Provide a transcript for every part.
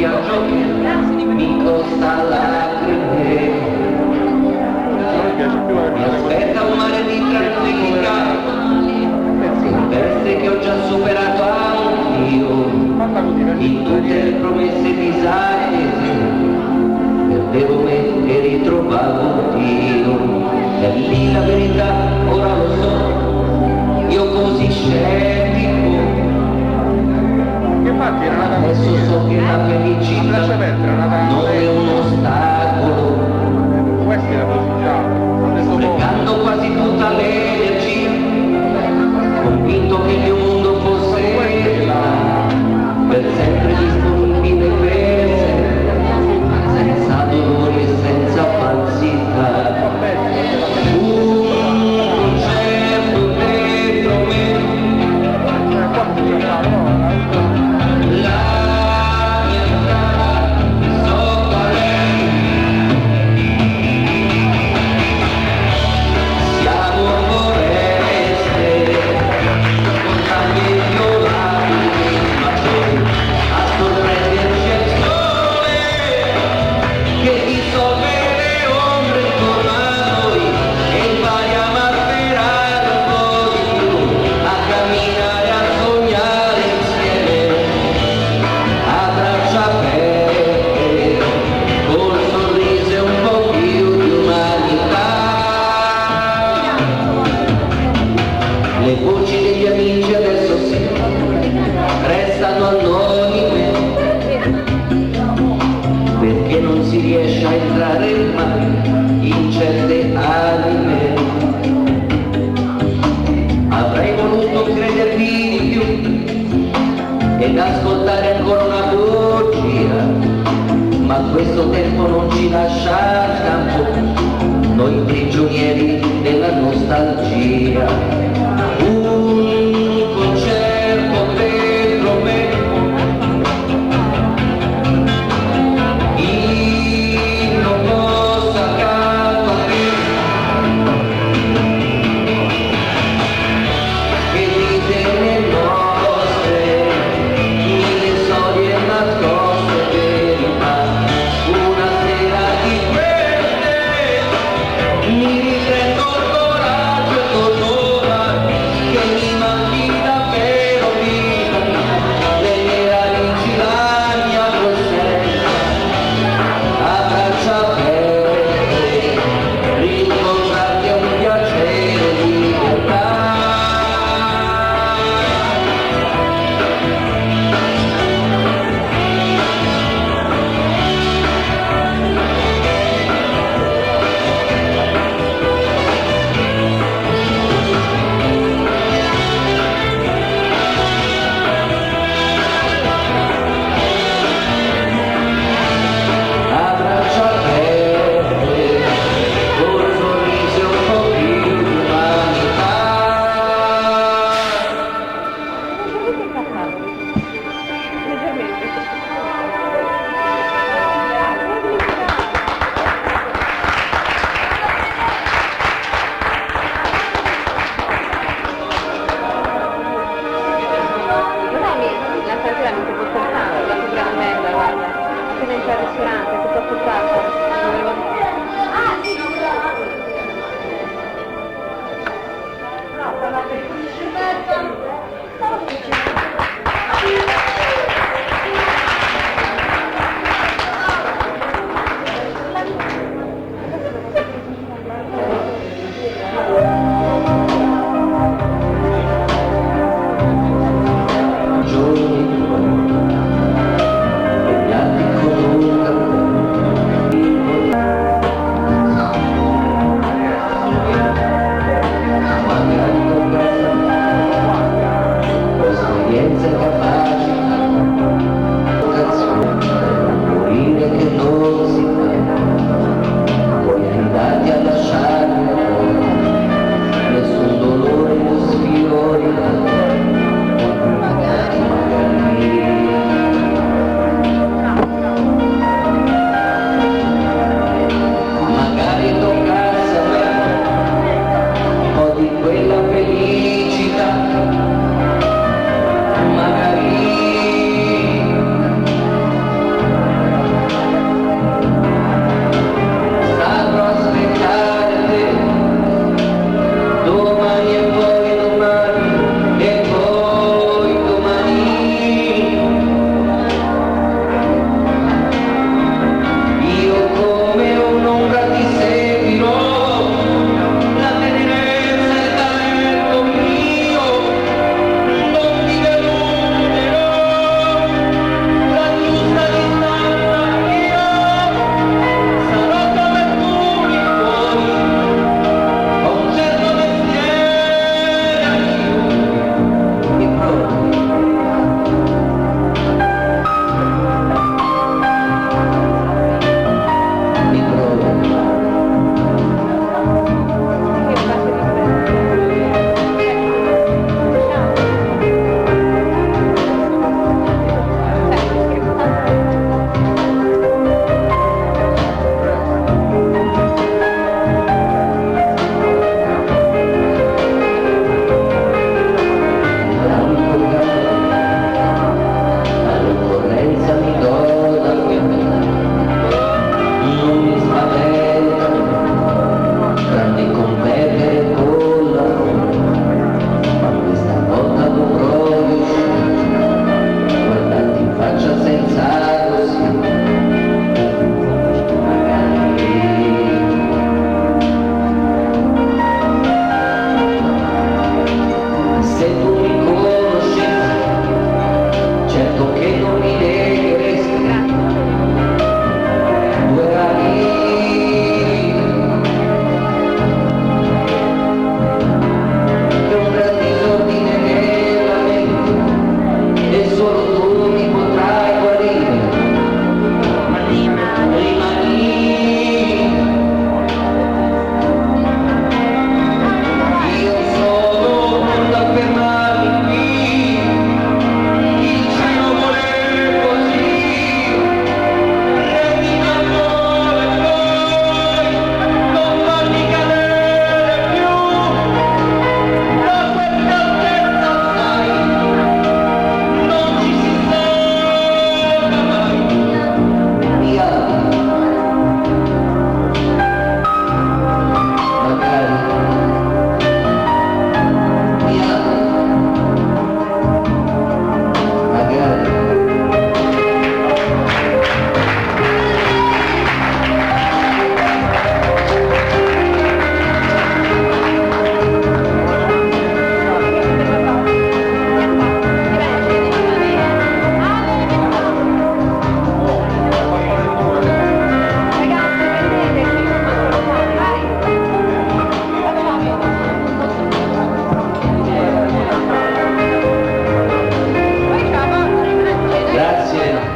viaggio che mi costa lacrime. Mi aspetta un mare di tranquillità, converse che ho già superato anch'io, in tutte le promesse disattese, perdevo me e ritrovavo Dio. È lì la verità, ora lo so, io così scettico. Adesso so che la felicità non è un ostacolo, sprecando quasi tutta l'energia, convinto che il mio mondo fosse per sempre disponibile per sé, senza dolori e senza falsità. Un concerto dentro me, la mia strada sotto a lei. Siamo foreste, montagne violate, maggiori a sorprenderci il sole che dissolve le ombre intorno a noi e impariamo a sperare un po' di più, a camminare, a sognare insieme, a braccia aperte, col sorriso e un po' più di umanità. Le voci degli amici adesso sì, restano anonime, perché non si riesce a entrare mai in certe anime. Avrei voluto credervi di più ed ascoltare ancora una bugia, ma questo tempo non ci lascia campo, noi prigionieri della nostalgia. Un concerto dentro me, inno cosa accanto a te, che vite nostre, mille storie nascoste, verità. Una sera di queste mi riprendo il coraggio e torno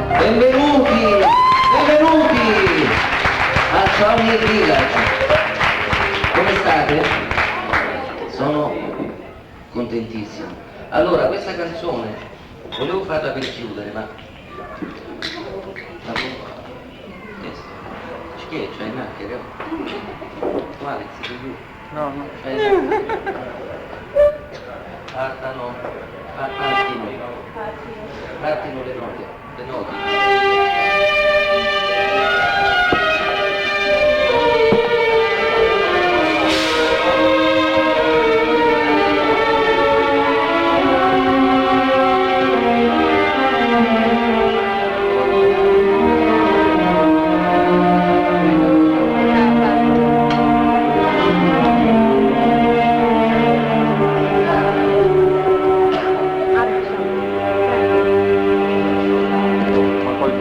Benvenuti, benvenuti a Sony Village. Come state? Sono contentissimo. Allora, questa canzone volevo farla per chiudere, ma che c'è in macchina? Quale? No, no. Partino le note, le note. Ma poi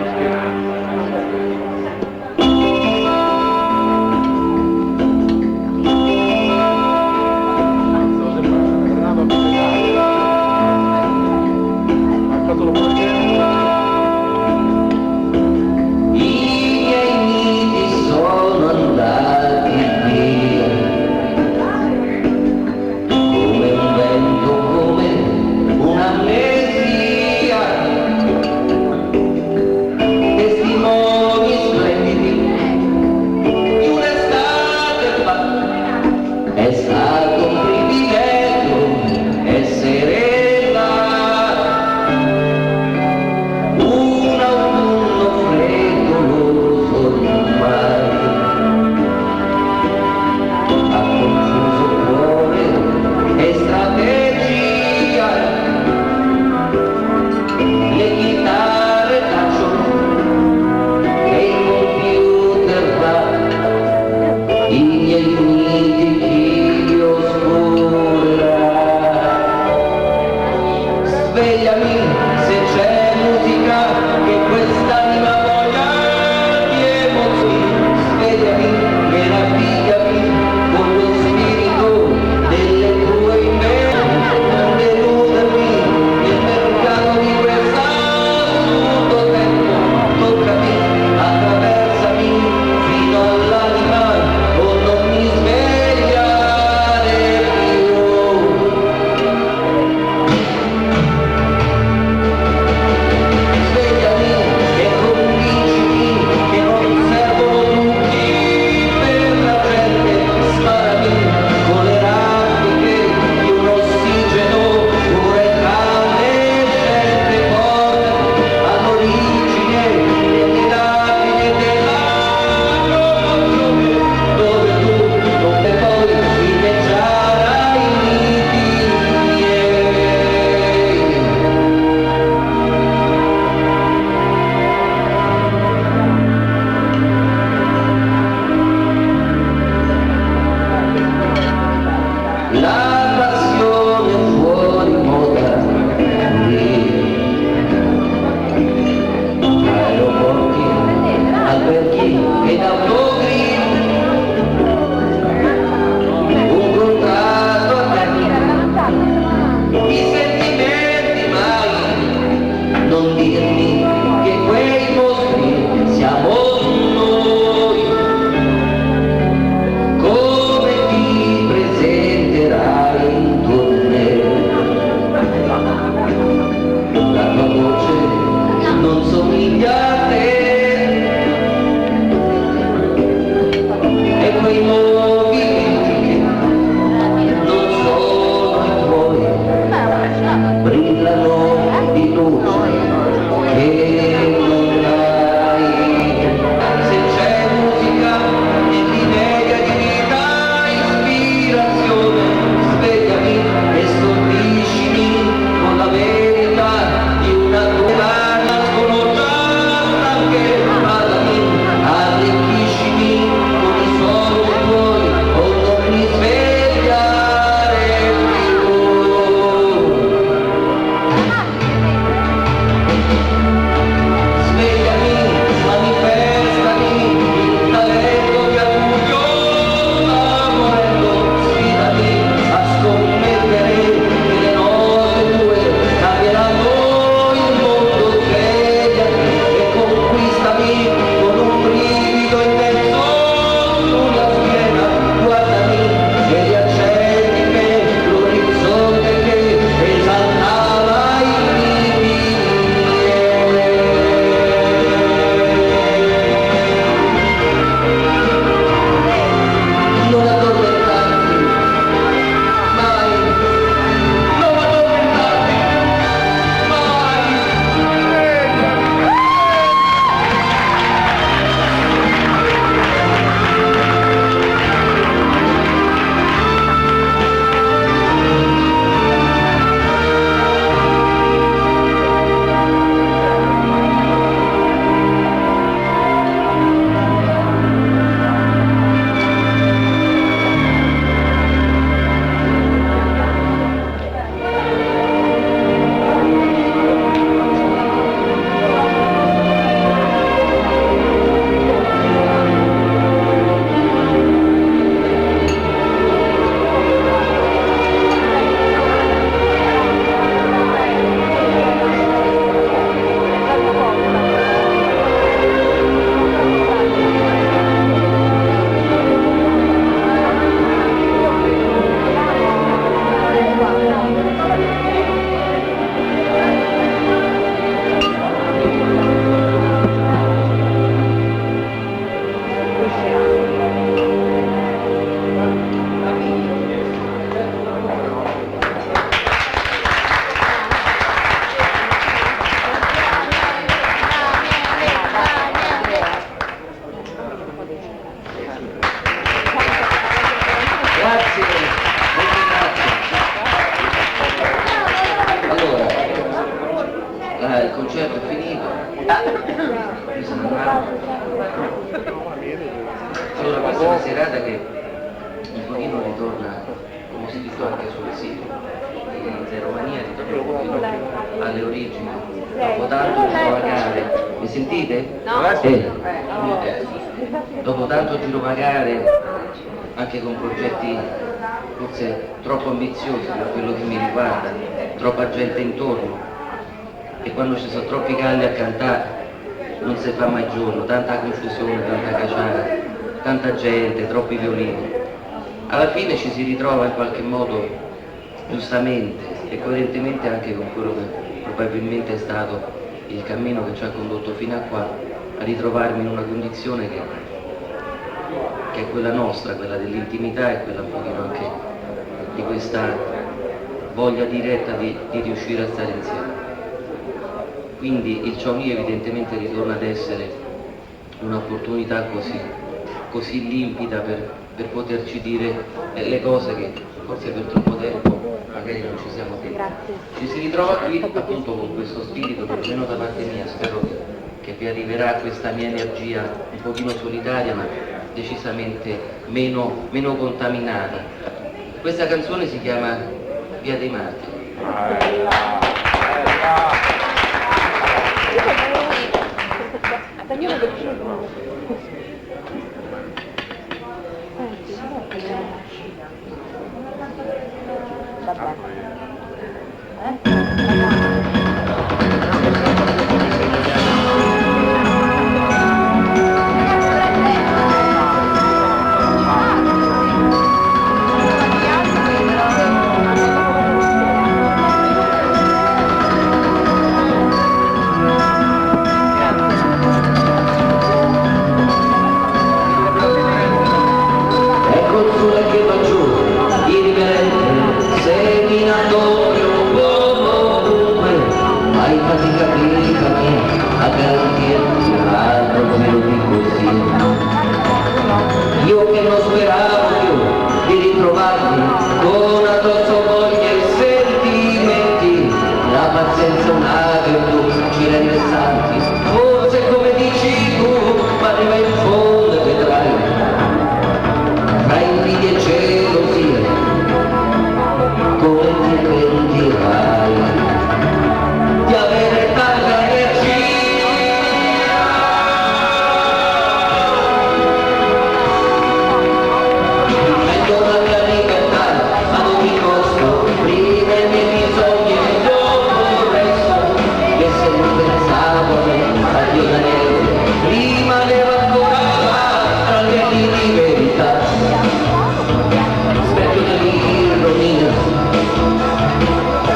Allora questa è una serata che un pochino ritorna, come scritto anche sul sito di Romania, ritorna un pochino alle origini, dopo tanto girovagare. Mi sentite? No. Dopo tanto girovagare, anche con progetti forse troppo ambiziosi per quello che mi riguarda, troppa gente intorno, e quando ci sono troppi galli a cantare non si fa mai giorno, tanta confusione, tanta caciara, tanta gente, troppi violini. Alla fine ci si ritrova in qualche modo, giustamente e coerentemente anche con quello che probabilmente è stato il cammino che ci ha condotto fino a qua, a ritrovarmi in una condizione che è quella nostra, quella dell'intimità e quella un pochino anche di questa voglia diretta di riuscire a stare insieme. Quindi il ciò mio evidentemente ritorna ad essere un'opportunità così limpida per poterci dire le cose che forse per troppo tempo magari non ci siamo detti. Ci si ritrova qui appunto con questo spirito, perlomeno da parte mia, spero che vi arriverà questa mia energia un pochino solitaria ma decisamente meno contaminata. Questa canzone si chiama Via dei Martiri. Io che non speravo più di ritrovarmi con addosso voglia e sentimenti, la pazienza una virtù ci rende santi, forse come dici tu, ma arriva in fondo e vedrai, tra invidia e gelosia, come ti pentirai di avere tanta energia. Rimaneva ancora tra le linee di verità, specchio dell'ironia,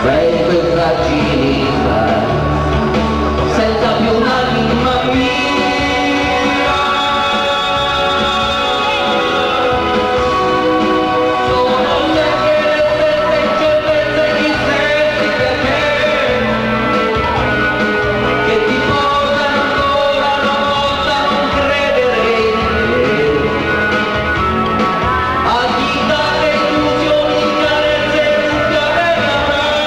vento e fragilità, senza più un'anima mia. Sono sempre le stesse incertezze che senti per me, che ti portano ancora una volta a non credere in te, a chi dare illusioni, carezze e non avrai,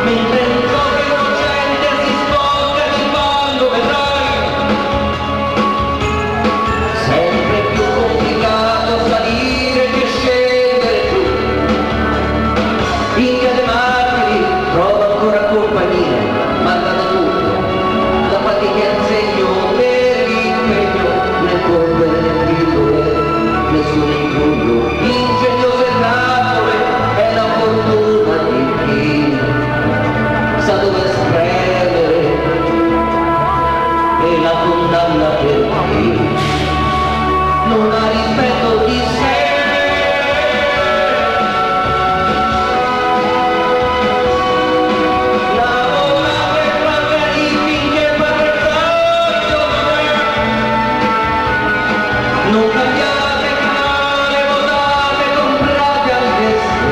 mentre il cuore innocente si sfoga di quando vedrai, sempre più complicato salire che scendere giù. In Via dei Martiri trova ancora compagnia, mancano tutto, la fatica è il segno per l'impegno, nel corpo e nel titolo, nessun ingegno, ingegnose trappole, è la fortuna di chi sa dove spremere, e la condanna per chi non ha rispetto di sé. Lavorate magari finché fate tanto, non cambiate canale, votate, comprate anche se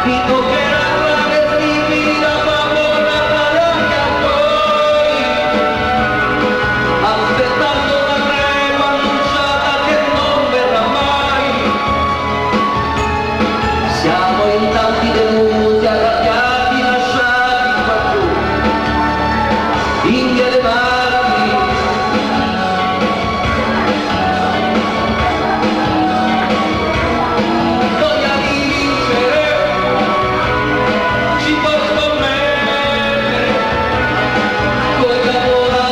vi toccherà travestirvi da favore anche a voi, aspettando la tregua. India le Marche, voglia di vincere, ci può scommettere, con l'amore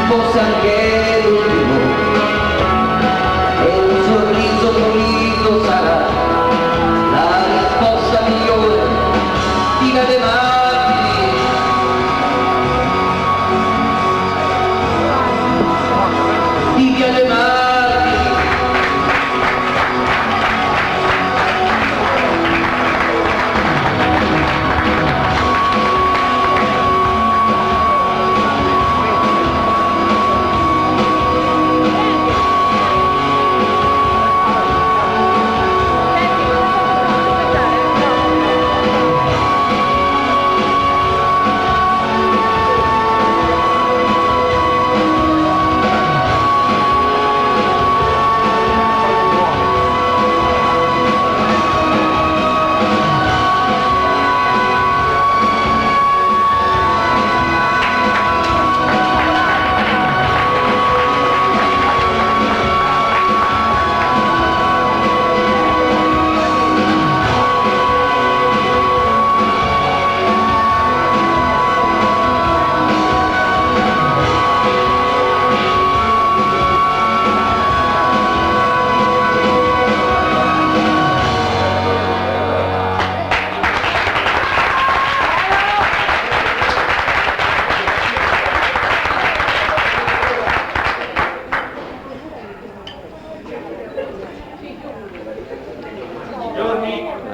forse anche l'ultimo, e un sorriso pulito sarà la risposta migliore di Via dei Martiri. Di Via dei Martiri.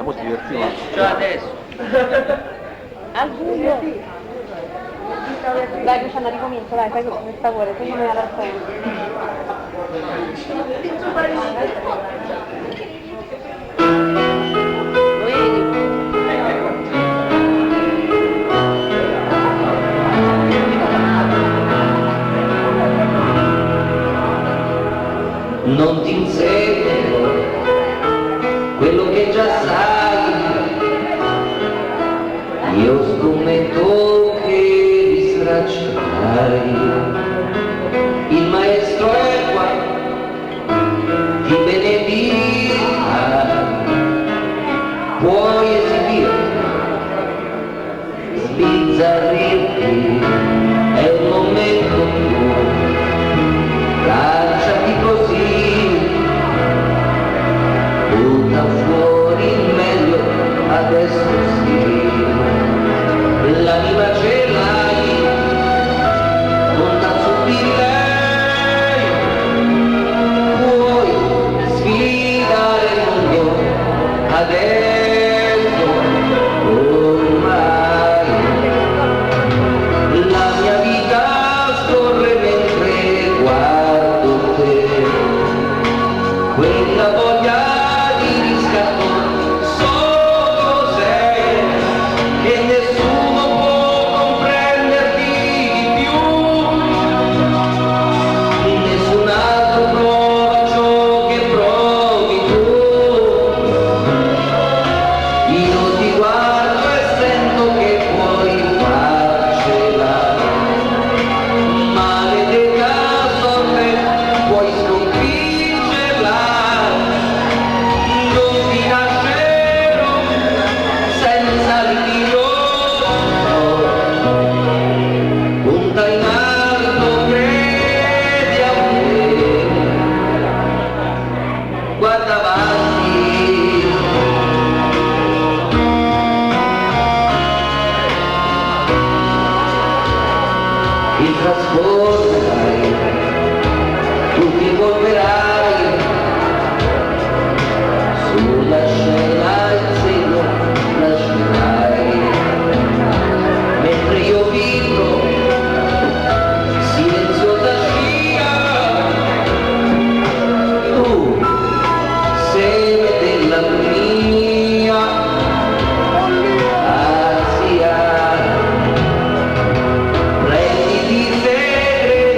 Molto divertito. Già adesso. A giugno. Dai, Luciana, ricomincia, dai, fai questo per favore, secondo me alla Non ti insegno quello che già sai, io strumento che distraccerai, il maestro è qua, ti benedica, puoi esibire, sbizzarrirti, è un momento tuo, lanciati così, butta fuori il meglio, adesso sì, l'anima ce l'hai, conta su di lei, puoi sfidare il mondo, adesso, ormai, la mia vita scorre mentre guardo te, quella voglia di riscatto solo sei, che nessuno può comprenderti di più, nessun altro prova ciò che provi tu, io ti guardo e sento che puoi farcela, maledetta sorte, puoi sconfiggerla, non ti lascerò senza ritiro, punta in alto, credi a me, guarda avanti, ti trasformerai, tu ti evolverai, sulla scena il segno lascerai, mentre io vibro, silenziosa scia, tu, seme della mia ansia, prenditi segreto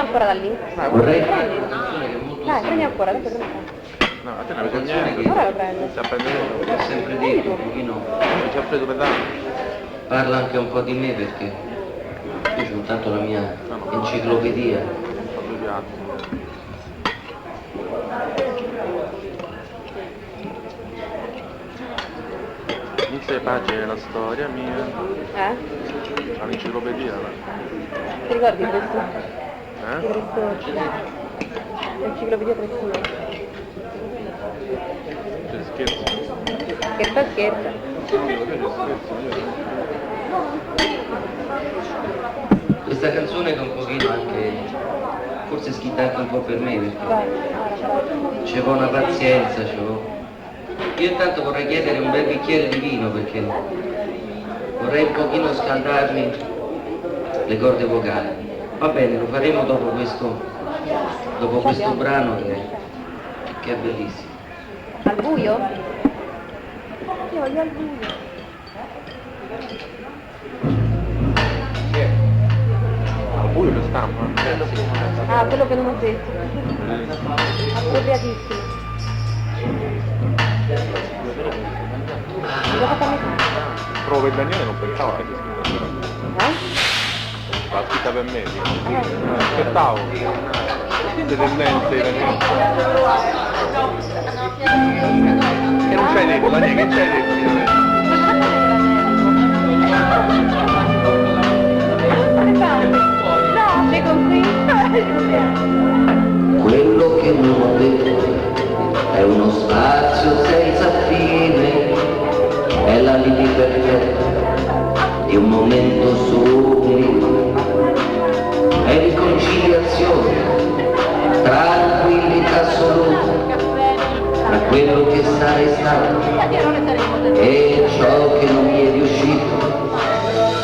ancora da lì? Vorrei fare una canzone che è molto Dai, prendi simile. ancora, adesso prendi ancora. No, a te non mi sa Canzone niente. che Ora lo prendo. Sta prendendo. ho sempre detto un pochino, Mi ci ha preso per l'anno. parla anche un po' di me perché io ho tanto la mia enciclopedia. Proprio piatto. Inizia le pagine della storia mia. All'enciclopedia. Ti ricordi questo? Eh? L'enciclopedia Tressina. C'è scherzo. Scherza scherza. Questa canzone che è un pochino anche, forse è scritta anche un po' per me perché Vai, vai. c'avevo una pazienza, c'avevo. Io intanto vorrei chiedere un bel bicchiere di vino perché vorrei un pochino scaldarmi le corde vocali. Va bene, lo faremo dopo questo brano che è bellissimo. Al buio? Io voglio al buio. Al buio lo stampa. Ah, quello che non ho detto. Appropriatissimo. L'ho fatta a metà. Provo per Daniele non pensavo che fosse scritta. La scritta per me, sì. Aspettavo. Queste tendenze iraniane. Che non c'hai detto, Daniele, che c'hai detto? No, sei convinto? Quello che non ho detto è uno spazio senza fine, è la linea perfetta di un momento sublime, è riconciliazione, tranquillità assoluta tra quello che sarei stato e ciò che non mi è riuscito.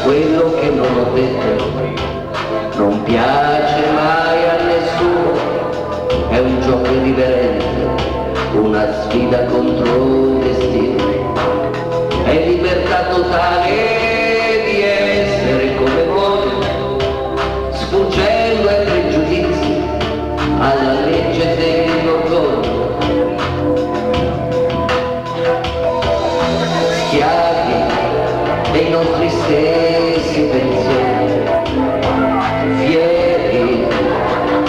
Quello che non ho detto non piace mai a nessuno, è un gioco irriverente, una sfida contro il destino, è libertà totale di essere come voi, sfuggendo ai pregiudizi, alla legge dell'orgoglio. Schiavi dei nostri stessi pensieri, fieri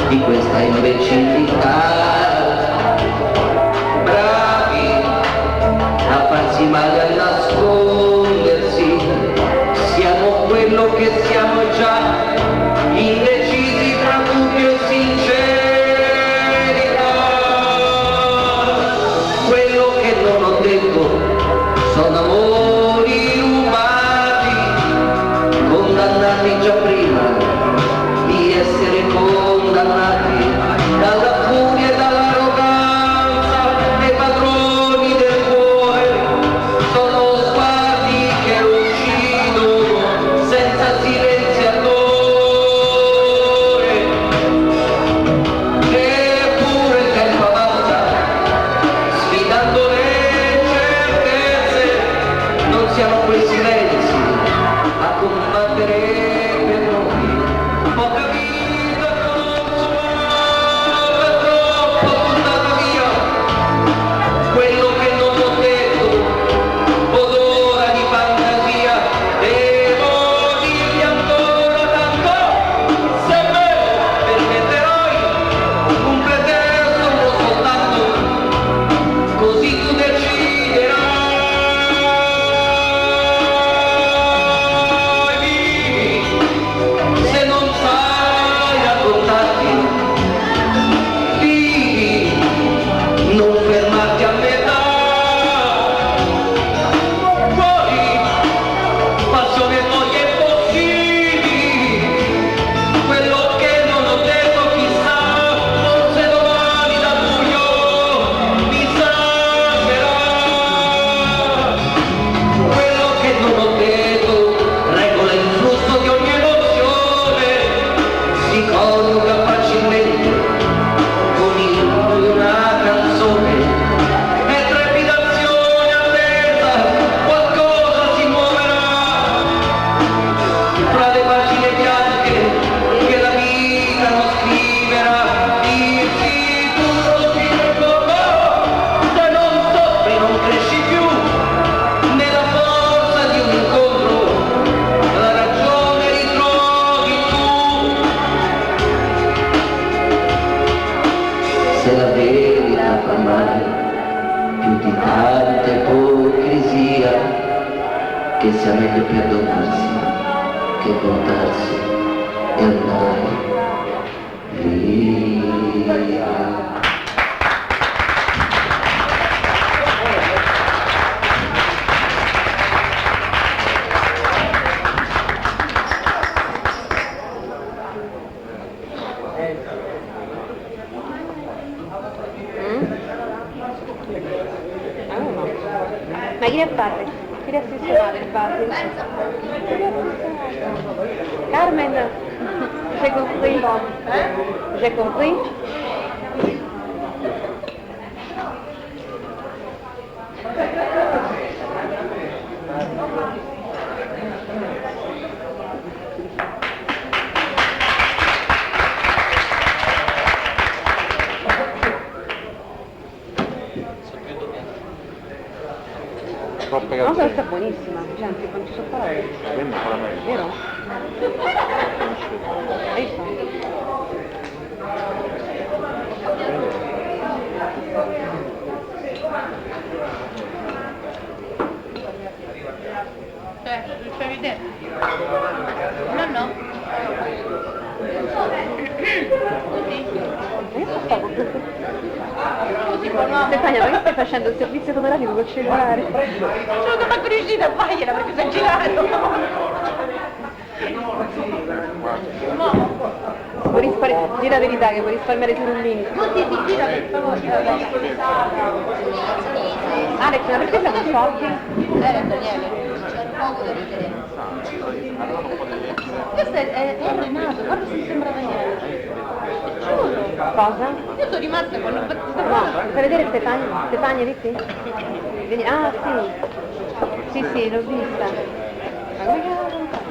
di questa imbecillità, bravi a farsi male, a nascondersi, siamo quello che siamo già, indecisi tra dubbio e sincerità. Quello che non ho detto sono amori rubati, condannati già prima di essere condannati dalla furia e dall'arroganza dei padroni del cuore. Sono sguardi che uccidono senza silenziatore, eppure il tempo avanza, sfidando le certezze, non siamo quei silenzi a combattere per noi. Poca vita conosco ormai, più di tanta ipocrisia, che sia meglio perdonarsi che voltarsi e andare via. Ma chi è il padre? Chi è sistemato il padre? Carmen, j'ai compris. J'ai compris. Troppe La canzoni. salsa è buonissima, cioè non ci sono parole, Quindi ancora meglio. vero? Hai visto? Lo fai vedere? No, no. Così. Stefania, ma che stai facendo il servizio fotografico col cellulare? Sono dovuta correggere, fagliela perché sei girato. Di la verità che vuoi risparmiare i rullini. Così ti gira per favore. Alex, ma perché siamo sciolti? Daniele, c'è poco da ridere. Questo è Renato, guarda se sembra Daniele. Cosa? Io sono rimasta quando ho fatto questa No, cosa. fai vedere Stefania? Stefania, visti? Vedi? Ah, sì. Sì, l'ho vista. Ma come che l'ho contata?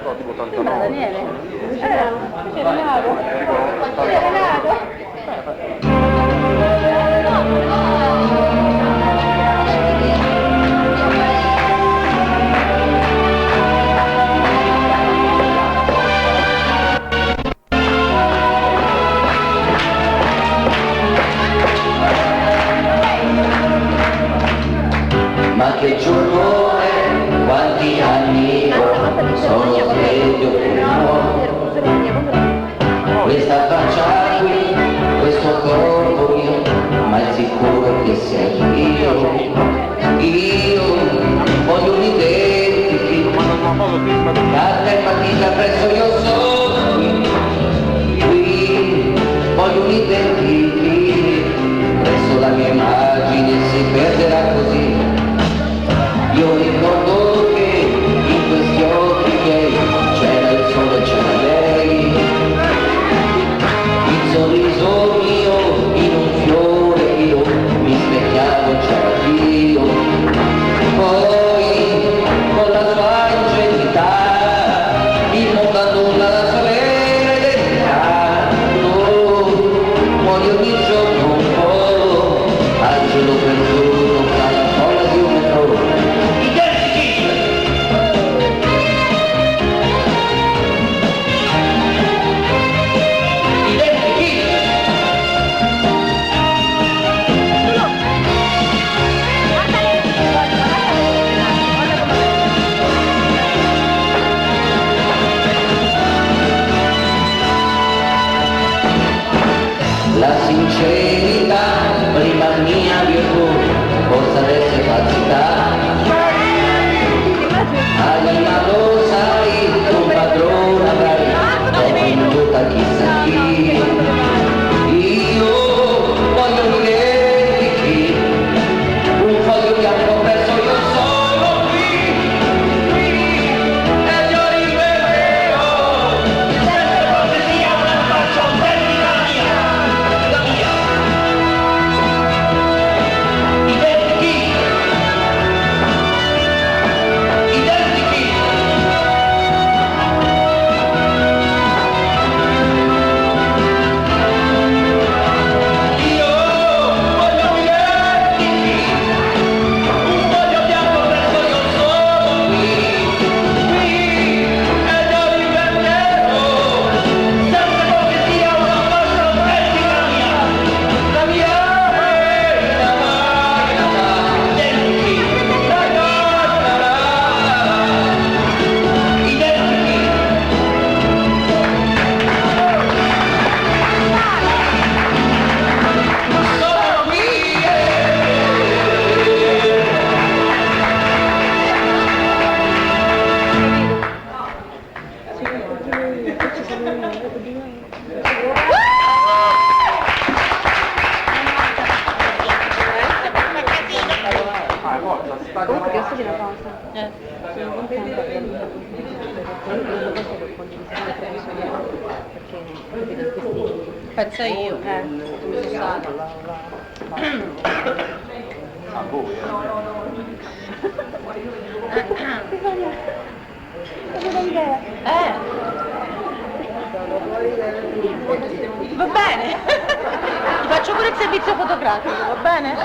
Però tipo Sembra 89. Daniele. C'è Renato? C'è Renato? Ma che giorno è, quanti anni ho, sono sveglio come no. Questa faccia qui, questo corpo mio, ma è sicuro che sia io voglio un identity, carta e matita presso io sono qui, voglio un identity, presso la mia immagine si perderà così. Io ricordo che in questi occhi miei c'era il sole, c'era lei, il sorriso mio in un fiore io mi specchiavo, c'era Dio, poi con la sua ingenuità il mondo annulla la sua verità, muoio ogni giorno un po', al cielo perduto tra la folla di un metro. La sincerità, prima mia virtù, forse adesso è falsità. Anima lo sai, un padrone avrai, dopo in tutta chissà chi. Io voglio un identity, un foglio bianco presso io sono qui, e io rivelerò, senza cortesia una faccia autentica mia. Identity, Comunque ti posso dire una cosa? Sono contenta perché capito, questi... Penso io. Come sono stata? A voi, Va bene. Ti faccio pure il servizio fotografico, va bene?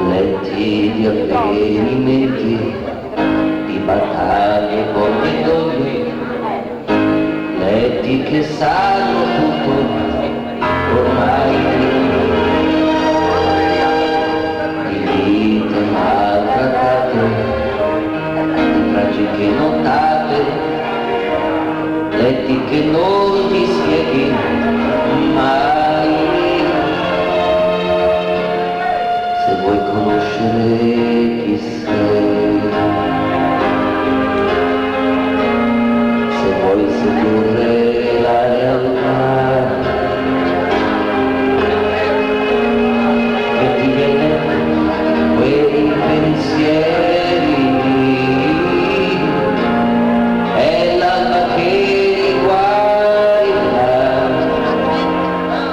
Letti di avvenimenti, di battaglie come dogli, letti che sanno tutto ormai, di vite maltrattate, di tragiche nottate, letti che non ti spieghi mai. Se vuoi conoscere chi sei, se vuoi sedurre la realtà, che ti viene quei pensieri, è l'alba che guarda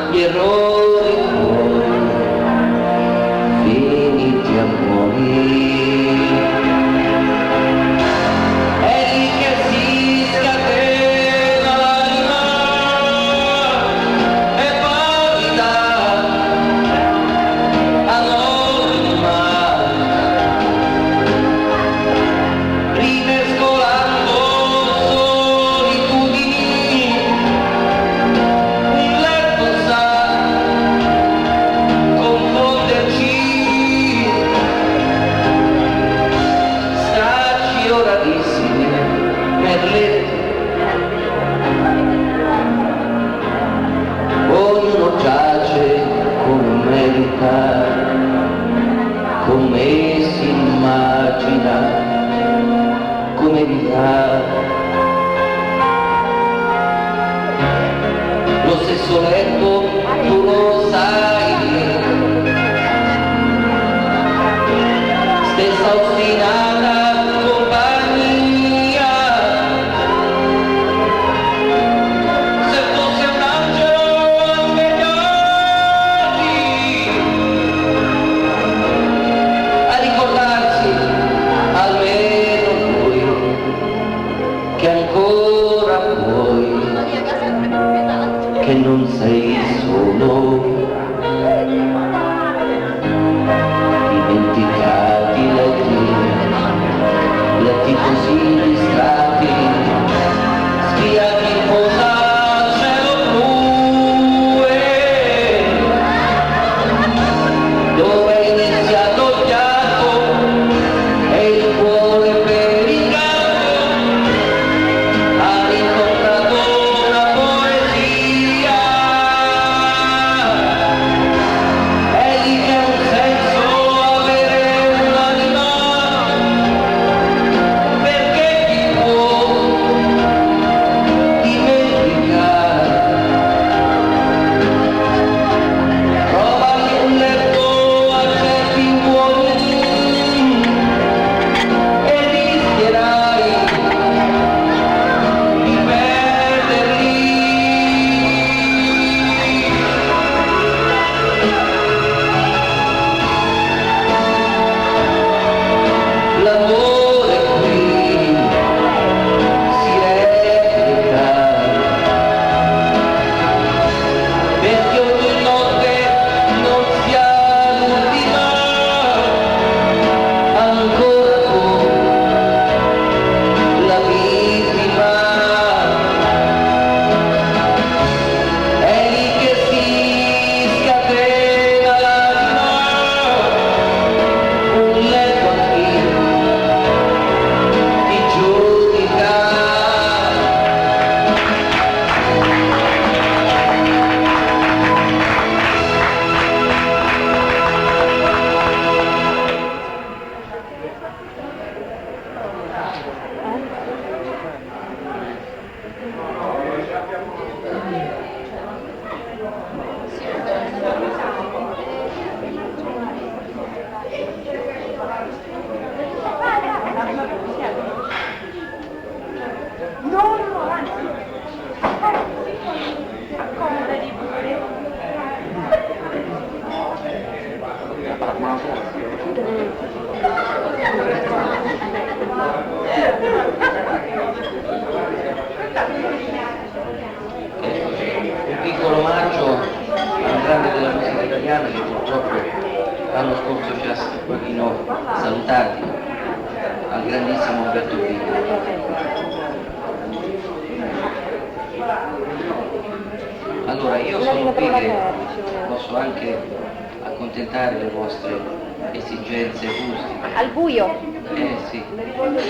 gli errori tuoi finiti a morire. È lì che si scatena l'anima e poi dà anonima, rimescolando solitudini, un letto sa confonderci, stracci oratissimi nel letto, ognuno giace come merita, come si immagina, come vita. Lo stesso letto, tu lo sai, stessa ostinata compagnia. Se fosse un angelo a svegliarti, a ricordarsi almeno lui che ancora puoi, che non sei solo. Dimenticati letti così distratti, spiati in posa al cielo blu, dove è iniziato il pianto e il cuore per il canto ha incontrato una poesia. italiana che purtroppo l'anno scorso ci ha un pochino salutati, al grandissimo Umberto Bini. Allora, io sono qui che posso anche accontentare le vostre esigenze acustiche. Al buio. Sì,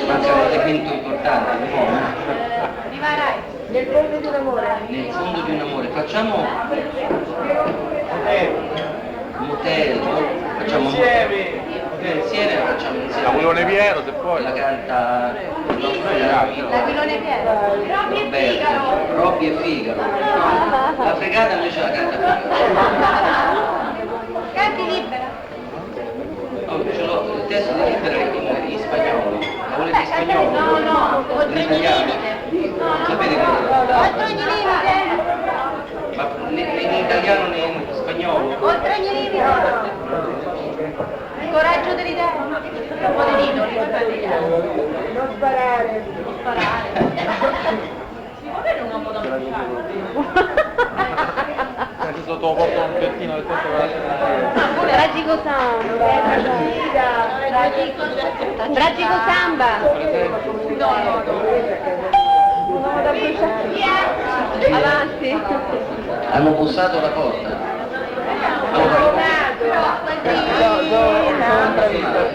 manca un elemento importante, no? Viva Rai! Nel fondo di un amore. Nel fondo di un amore. Facciamo motel, facciamo insieme, facciamo insieme. Aquilone Piero, se puoi. La canta il nostro amico L'Aquilone Piero! Roberto, Robby e Figaro. La fregata invece la canta Figaro. Canti libera! Oh, ce l'ho, il testo di Libera è in spagnolo. La volete in spagnolo? No, oltre In ogni italiano? limite! Sapete che... Oltre ogni limite! Ma né in italiano né in spagnolo? Oltre ogni limite! Il coraggio dell'idea! Poverino, Non sparare. non sparare! Si può avere un uomo da bruciare? Sotto porto un pettino del tempo che la Tragico samba. Tragico samba. No. Avanti. Hanno bussato la porta.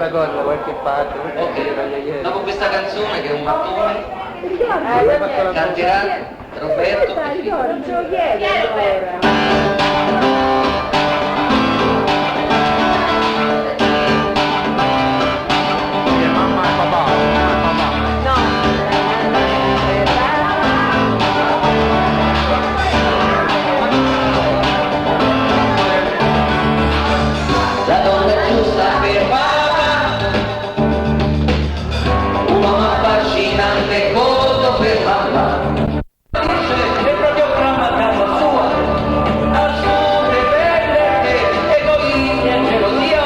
questa cosa da qualche parte. Ok, dopo questa canzone che è un mattone, canterà Roberto e Figaro. Mamma e papà. La donna giusta fermata, un uomo affascinante corto per mamma. È proprio dramma a casa sua, assurde, belle, egoismi e gelosia.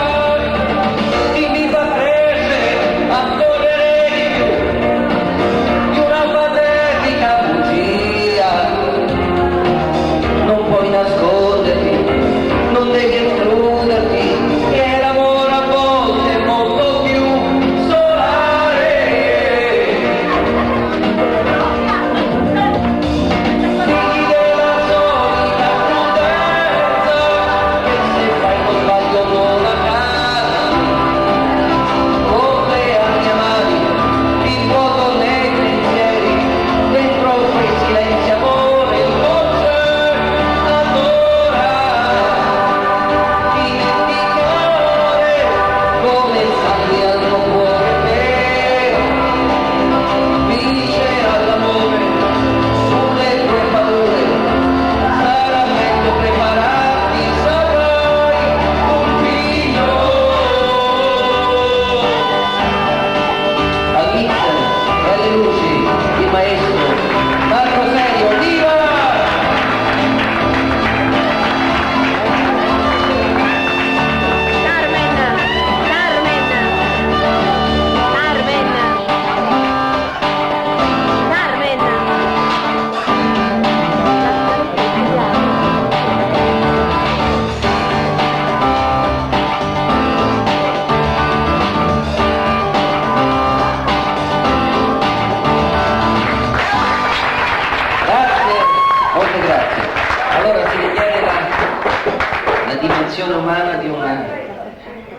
Chi mi fa crescere a correre di più di una patetica bugia. Non puoi nasconderti, non devi escluderti, che l'amore a volte è molto più solare. Figli della solita crudezza, che se fai uno sbaglio non accade. Come alle mani, il fuoco nei pensieri, dentro quei silenzi amore, forse allora dimenticare come salvi al tuo cuore vero, vince all'amore sulle tue paure, sarà meglio prepararti, saprai un figlio. Al mixer, tra le luci, il maestro Marco Serio, viva! Grazie, molte grazie. Allora si richiede la dimensione umana di un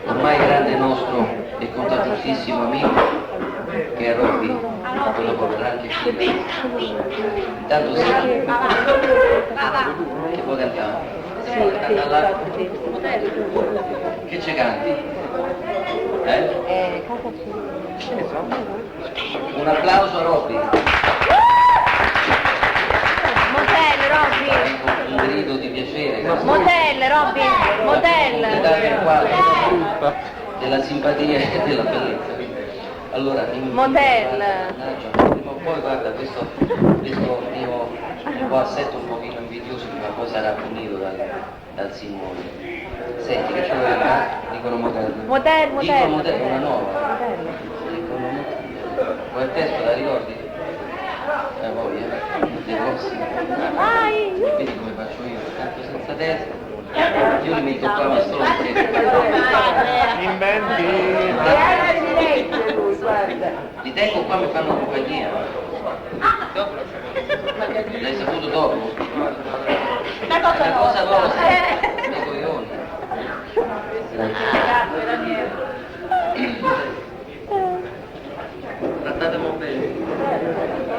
ormai grande nostro e contatissimo amico che è Robby, quello potrà anche qui. Intanto sì, che può cantare? Che ci canti? Un applauso a Robby. Motel, Robby. Un grido di piacere. Motel, Robby. Motel. Le date il quadro della simpatia e della bellezza. Allora, Motel. Prima o poi, guarda, questo mio un po' assetto un pochino invidioso prima o poi sarà punito dal Signore. Senti, che ci vuoi fare? Dicono motel. Motel, motel. Dicono motel, una nuova. Dicono motel. Poi il testo la ricordi? Poi, non ti posso. Vai. Vedi come faccio io, tanto senza testo. io li metto qua ma solo Inventi. Di legge lui, guarda. li tengo qua, mi fanno compagnia. L'hai saputo dopo? Una cosa Una cosa nostra. vostra, dei coglioni. Grazie Daniele. Trattatemi bene.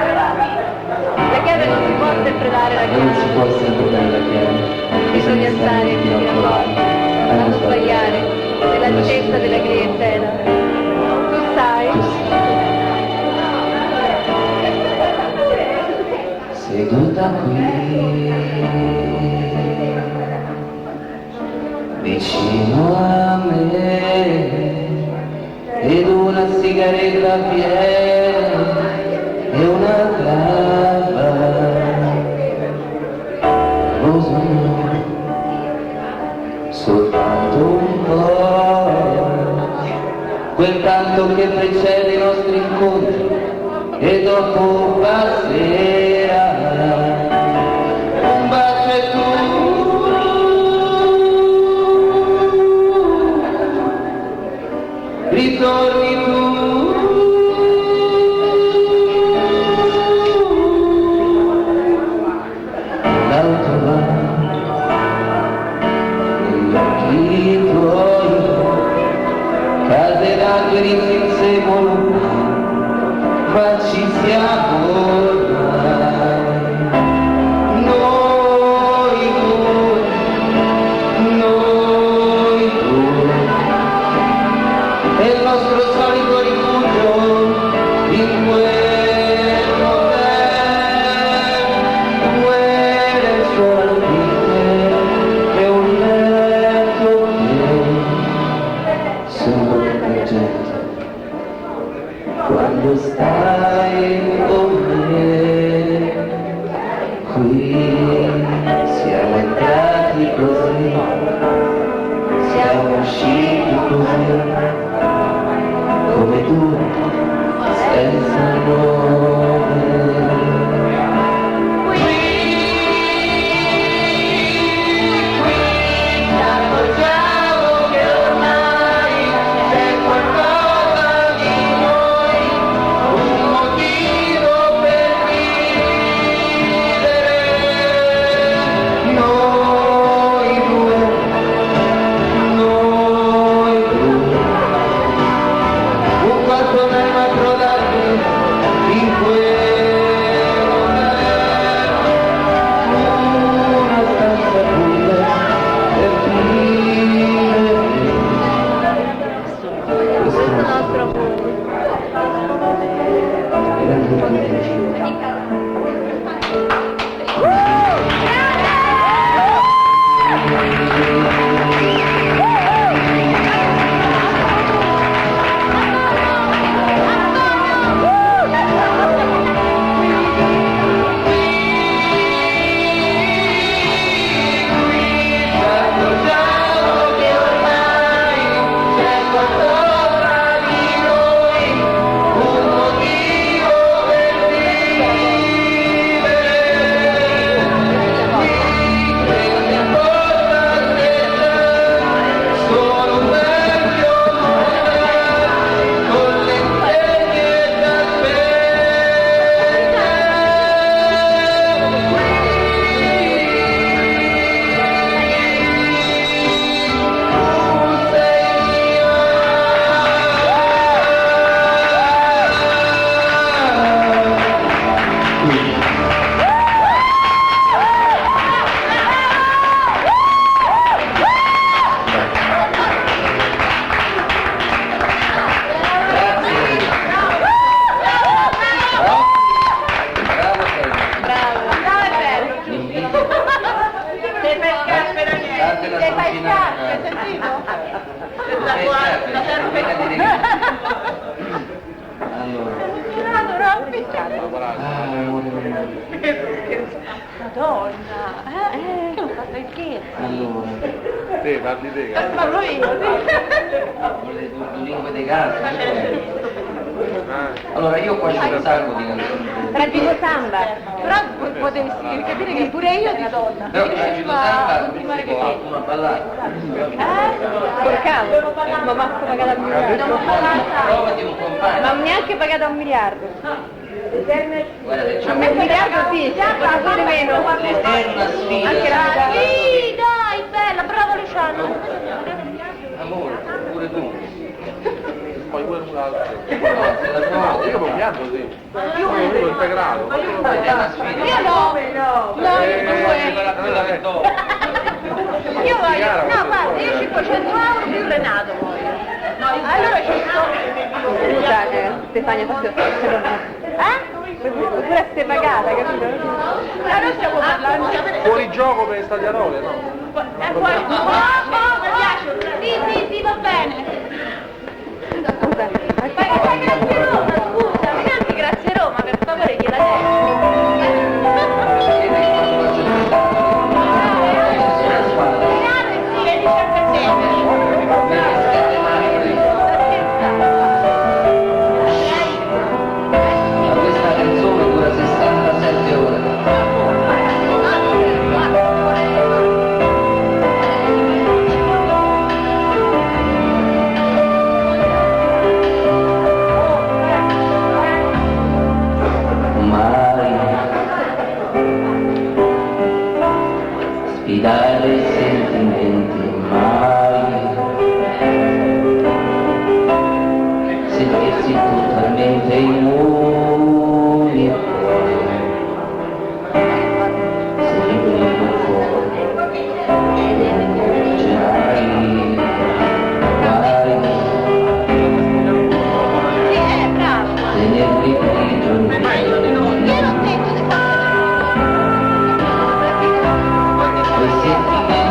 La chiave non si può sempre dare la Non si chiave. può sempre dare la chiave. Bisogna stare vicino a loro, a non sbagliare nella scelta della clientela. Tu sai? Seduta qui, vicino a me, ed una sigaretta piena e una clava, rosa, soltanto un po', quel canto che precede i nostri incontri e dopo passerà. Un bacio e tu ritorni tu. L'auto va negli occhi tuoi, case d'alberi si inseguono, ma ci siamo ormai. Noi due, è il nostro solito rifugio in quel motel, due lenzuola e un letto che sembra detergente. Quando stai con me, qui siamo entrati così, siamo usciti così, come tu, senza nome. Madonna, che l'ho fatta scherzi. Allora, Sì, parli te. Parlo io, le due lingue dei casi. Ah, Allora, io qua c'ho un sacco di canzoni. Tragico samba. Però potevi capire che pure io di donna. Però Tragico Samba, Continuare tipo, che qualcuno a ballare. Col cavolo. Ma manco pagata un miliardo. Provati un compagno. Ma neanche pagata un miliardo. Guarda, A me un miliardo sì, ma pure meno. l'eterna sfida. Anche la metà. Sì, dai, bella, brava Luciano. Amore, pure tu. poi pure un altro. No, se la trovo. Io mi pianto sì. Io mi il integrato. L'eterna sfida. Io no. No, io Quella che do. Io voglio, no guarda, io 500 euro più Renato voglio. Allora ci sto. Scusa, Stefania, forse pure essere pagata, capito? Noi stiamo parlando. Fuori gioco per Stadiarole, no? È fuori. Oh, mi piace. Sì, va bene. Scusa, Ma grazie Roma, scusa, mi canti grazie Roma, per favore gliela Questa canzone dura 67 ore. Mai sfidare i sentimenti, mai sentirsi totalmente immuni e poi se liberi fuori cerai mai bravo. tenerli prigionieri. Io non detto di fare. Quei sentimenti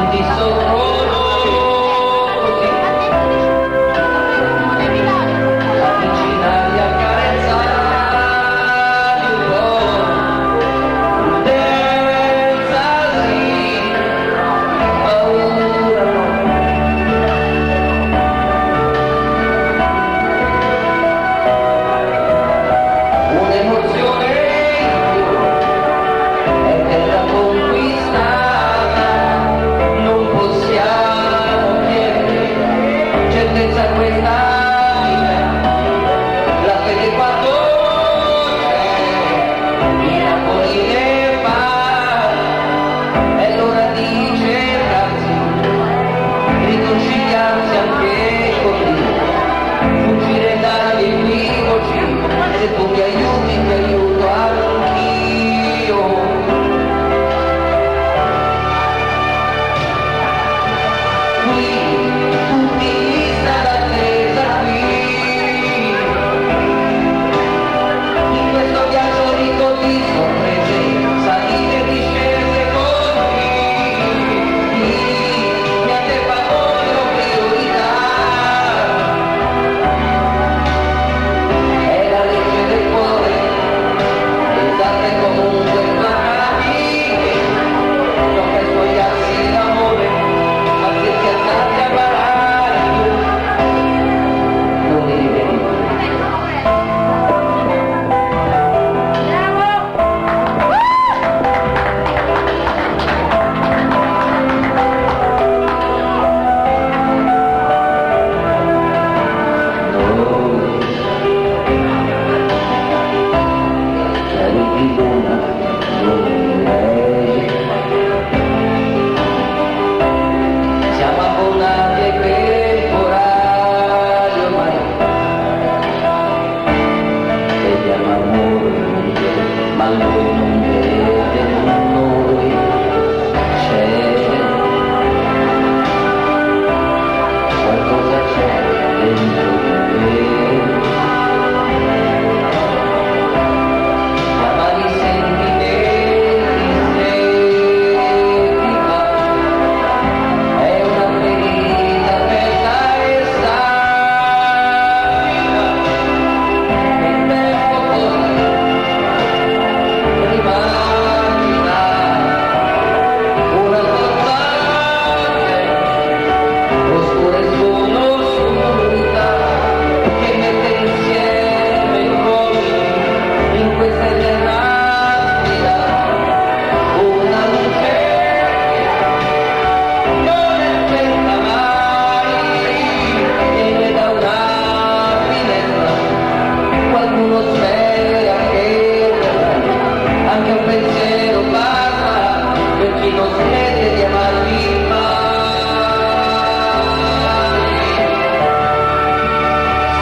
lui non smette di amarmi mai.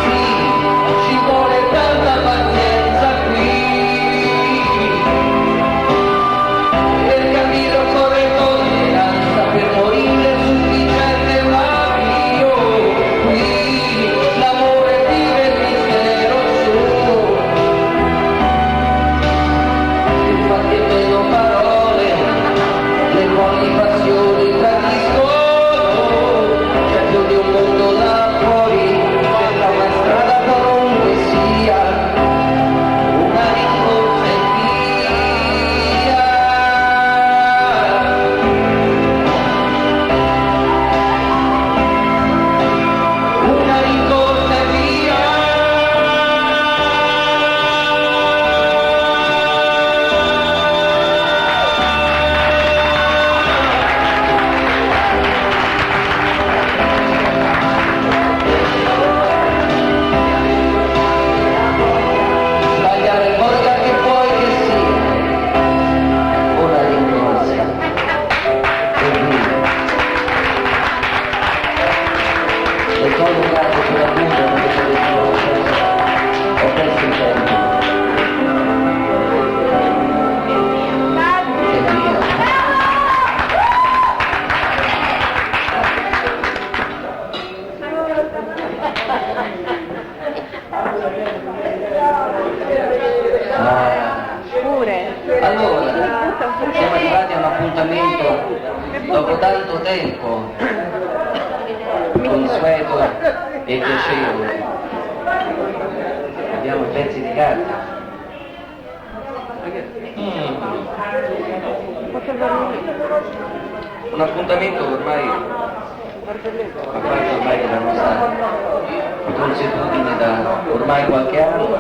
Sì, ci vuole tanta pazienza qui, per capire occorre tolleranza, per morire sufficiente, ma io qui l'amore vive il mistero suo. Infatti è meno parole, le buone passioni tradiscono, c'è più di un mondo là fuori, sembra una strada qualunque sia, una rincorsa e via. Una rincorsa e via. Sbagliare cosa che vuoi che sia, una rincorsa e via. Le cose fatte sulla punta non le potevo fare, ho perso il tempo. E via. Pure. Allora, siamo arrivati a un appuntamento dopo tanto tempo, consueto e piacevole. Abbiamo pezzi di carta. Un appuntamento ormai fa parte ormai della nostra consuetudine da ormai qualche anno.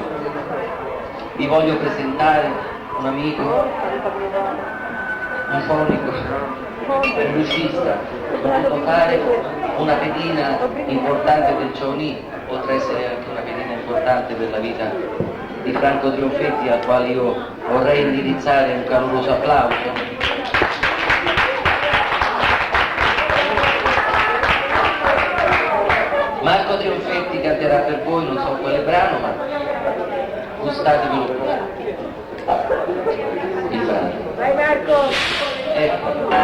Vi voglio presentare un amico, un fonico, un musicista, ho potuto fare una pedina importante del Ciaunì, oltre ad essere anche una pedina importante per la vita di Franco Trionfetti, al quale io vorrei indirizzare un caloroso applauso. Marco Trionfetti canterà per voi, non so quale brano, ma gustatevelo un po'. Il brano. Vai Marco! Ecco.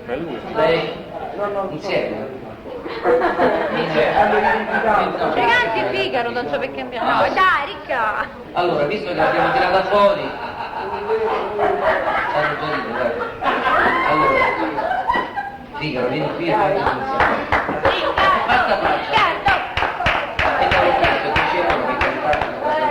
È lui. Lei? Insieme? Giganti e Figaro, non so perché abbiamo. No, dai, ricca! Allora, visto che l'abbiamo tirata fuori, allora, Figaro, vieni qui e fai insieme. Basta faccia. Certo! E te l'ho detto, dicevano che cantare una cosa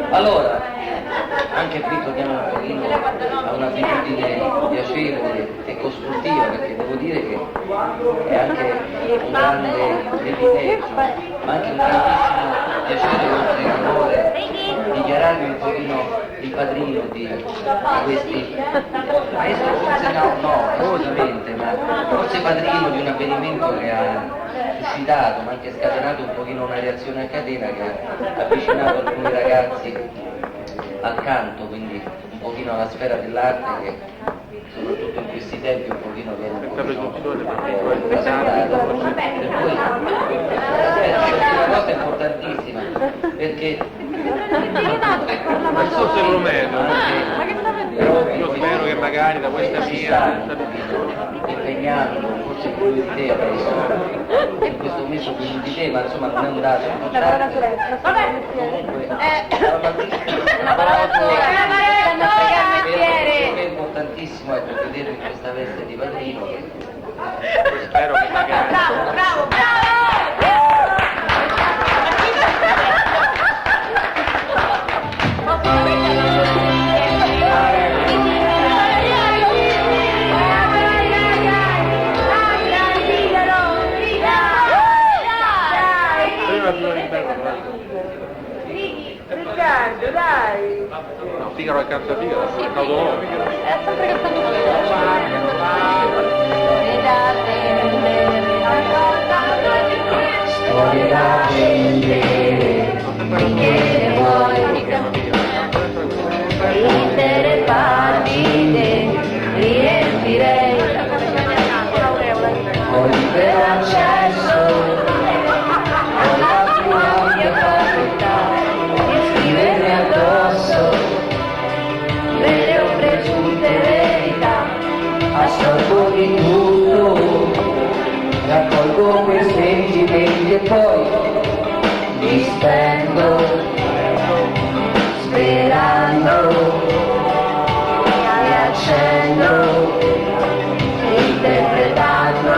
allora, anche qui torniamo un pochino a un'abitudine piacevole e costruttiva, perché devo dire che è anche un grande privilegio, ma anche un grandissimo piacere oltre che onore dichiararmi un pochino il padrino di questi, maestro forse no, assolutamente, ma forse padrino di un avvenimento che ha suscitato, ma anche scatenato un pochino una reazione a catena che ha avvicinato alcuni ragazzi al canto, quindi un pochino alla sfera dell'arte che soprattutto in questi tempi un pochino viene un pochino trascurata. Per cui una cosa importantissima, perché Non so se lo metto. Io spero che magari da questa via impegnando, forse più di te adesso, in questo momento più di te, ma insomma non è un dato importante. Comunque, Una parola è importantissimo ecco, vedermi in questa veste di padrino. spero che magari Bravo, bravo, bravo! Riccardo, dai! no, Figaro accanto a Figaro, è stato loro. È sempre cantato Storie da vendere, che vuoi, intere pagine, riempirei, ho libero accesso, ho la più ampia facoltà di scrivermi addosso, vere o pregiunte verità, assorbo di tutto, raccolgo quei sentimenti e poi li spendo, sperando, li accendo, interpretando.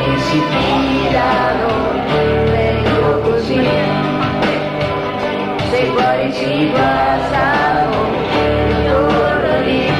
Mi si fidano, vengo così, se i cuori ci passano, torno lì.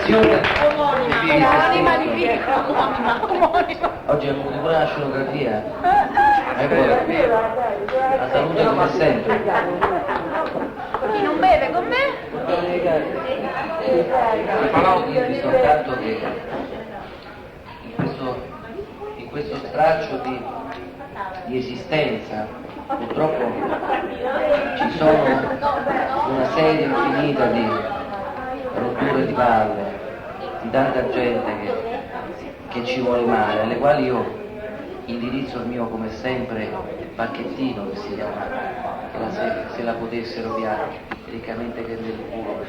situazione Omonima di Pietro, omonima. oggi abbiamo avuto pure la scenografia e poi la salute come sempre. Chi non beve con me? Voglio dirvi soltanto che in questo straccio di esistenza purtroppo ci sono una serie infinita di rotture di palle, di tanta gente che ci vuole male, alle quali io indirizzo il mio, come sempre, pacchettino, che si chiama, che se la potessero piare riccamente che nel culo.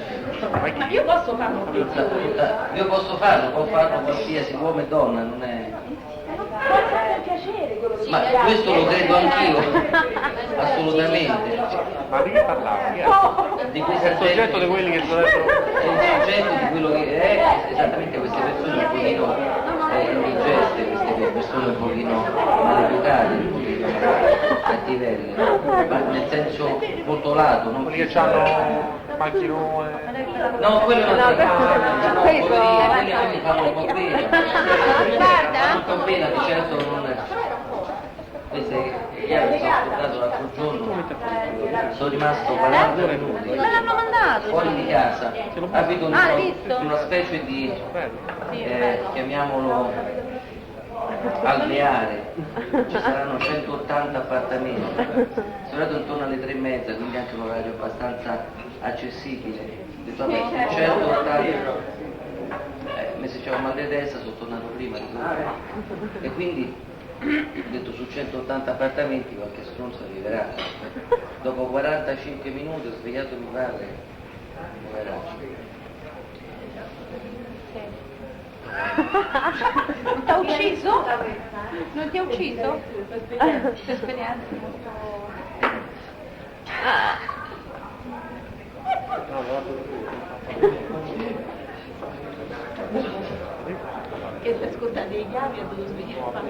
Ma io posso farlo? Io posso farlo, può farlo qualsiasi uomo e donna, non è... Ma questo lo credo anch'io, assolutamente. Ma di che parlava? Chi è? Di questa Il soggetto gente- di quelli che dovrebbero... è il soggetto di quello che è esattamente queste persone un pochino indigeste, queste persone un pochino maleducate, un pochino cattivelle, ma nel senso molto lato, non Quelli che hanno macchinone... No, quello è un'altra cosa, no, questo- quelli fanno un po' pena. Guarda. Fanno un po' pena, di certo non... Queste ieri sono ascoltato l'altro giorno, sono rimasto 40 minuti Me l'hanno mandato. fuori di casa, abito in Ah, hai visto? una specie di, Sì, bello. chiamiamolo, alveare, ci saranno 180 appartamenti, soprattutto intorno alle 3:30, quindi anche un orario abbastanza accessibile. Ho detto, vabbè, 180, mi si faceva mal di testa, sono tornato prima di tutto. E quindi ho detto su 180 appartamenti qualche stronzo arriverà. Dopo 45 minuti ho svegliato mio padre, poveraccio. Non ti ha ucciso? Non ti ha ucciso? Questa esperienza? Che per ascoltare dei chiavi ha dovuto svegliare.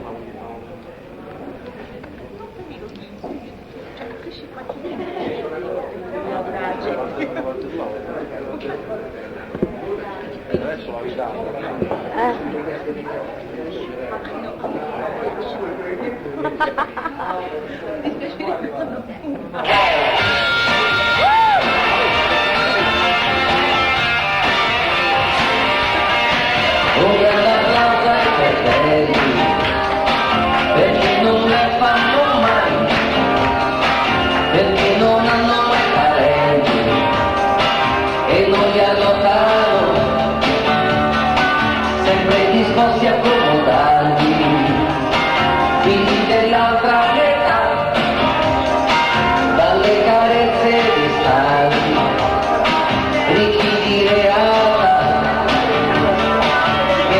Adesso la vita... Ora la plaza ai fratelli, perché non la fanno mai, perché non hanno mai parenti e non li allontano, sempre disposti a accomodarli, figli dell'altra metà, dalle carezze distanti, ricchi di realtà. Che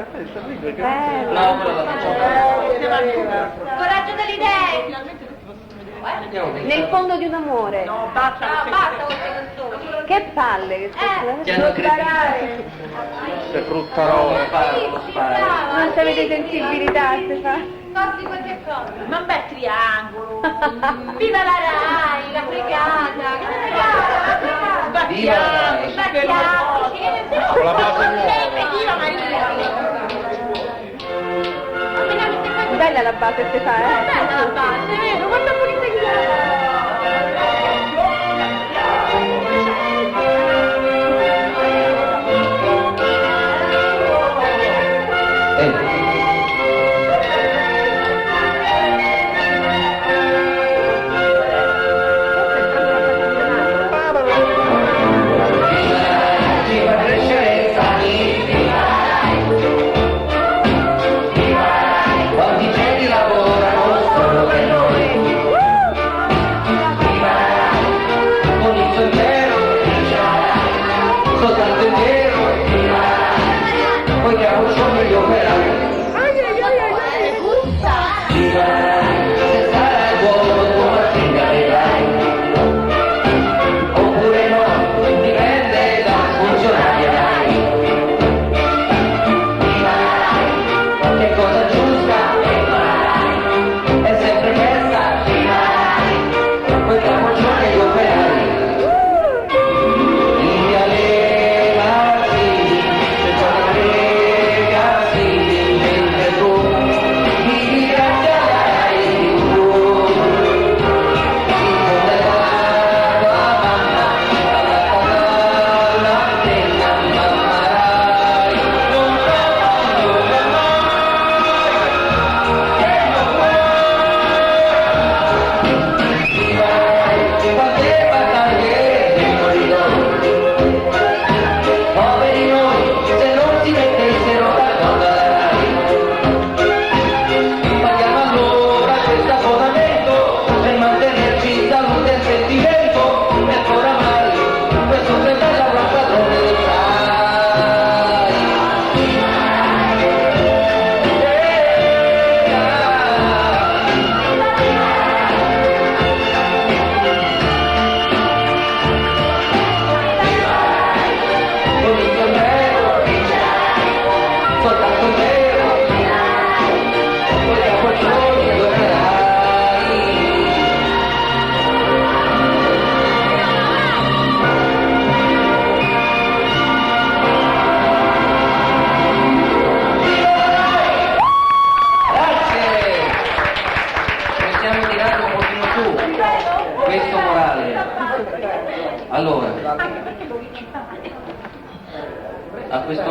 Bello. No, quello la facciamo. Coraggio delle idee! Andiamo dentro. Nel fondo di un amore. No, basta queste canzoni. Che palle che Ti hanno aggredito. Se fruttarò. Lo sparo. non avete sensibilità, Stefano. Scordi qualche cosa. Ma un bel triangolo. Viva la Rai, la fregata. Che fregata? Viva la Rai. Sbattiamoci. Con la base nuova. Viva Maria. Bella la base, Stefano. Bella la base, vero? Quanto pulita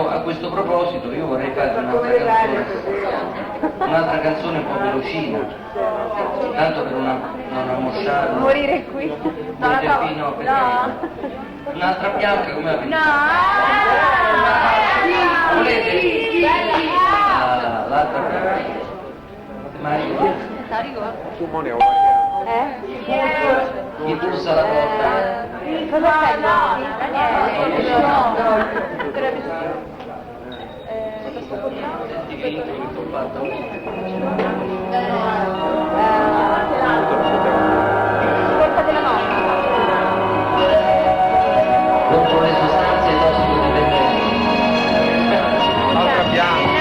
A questo proposito io vorrei fare un'altra canzone un po' velocina, tanto per non ammosciare. Morire qui. Un'altra bianca come avete? No! Volete? L'altra bianca. Mario? Simone, Chi bussa la porta? Cosa fai? Senti vinto che ti ho fatto? Colpa della notte. Contro le sostanze tossicodipendenti. l'altra bianca.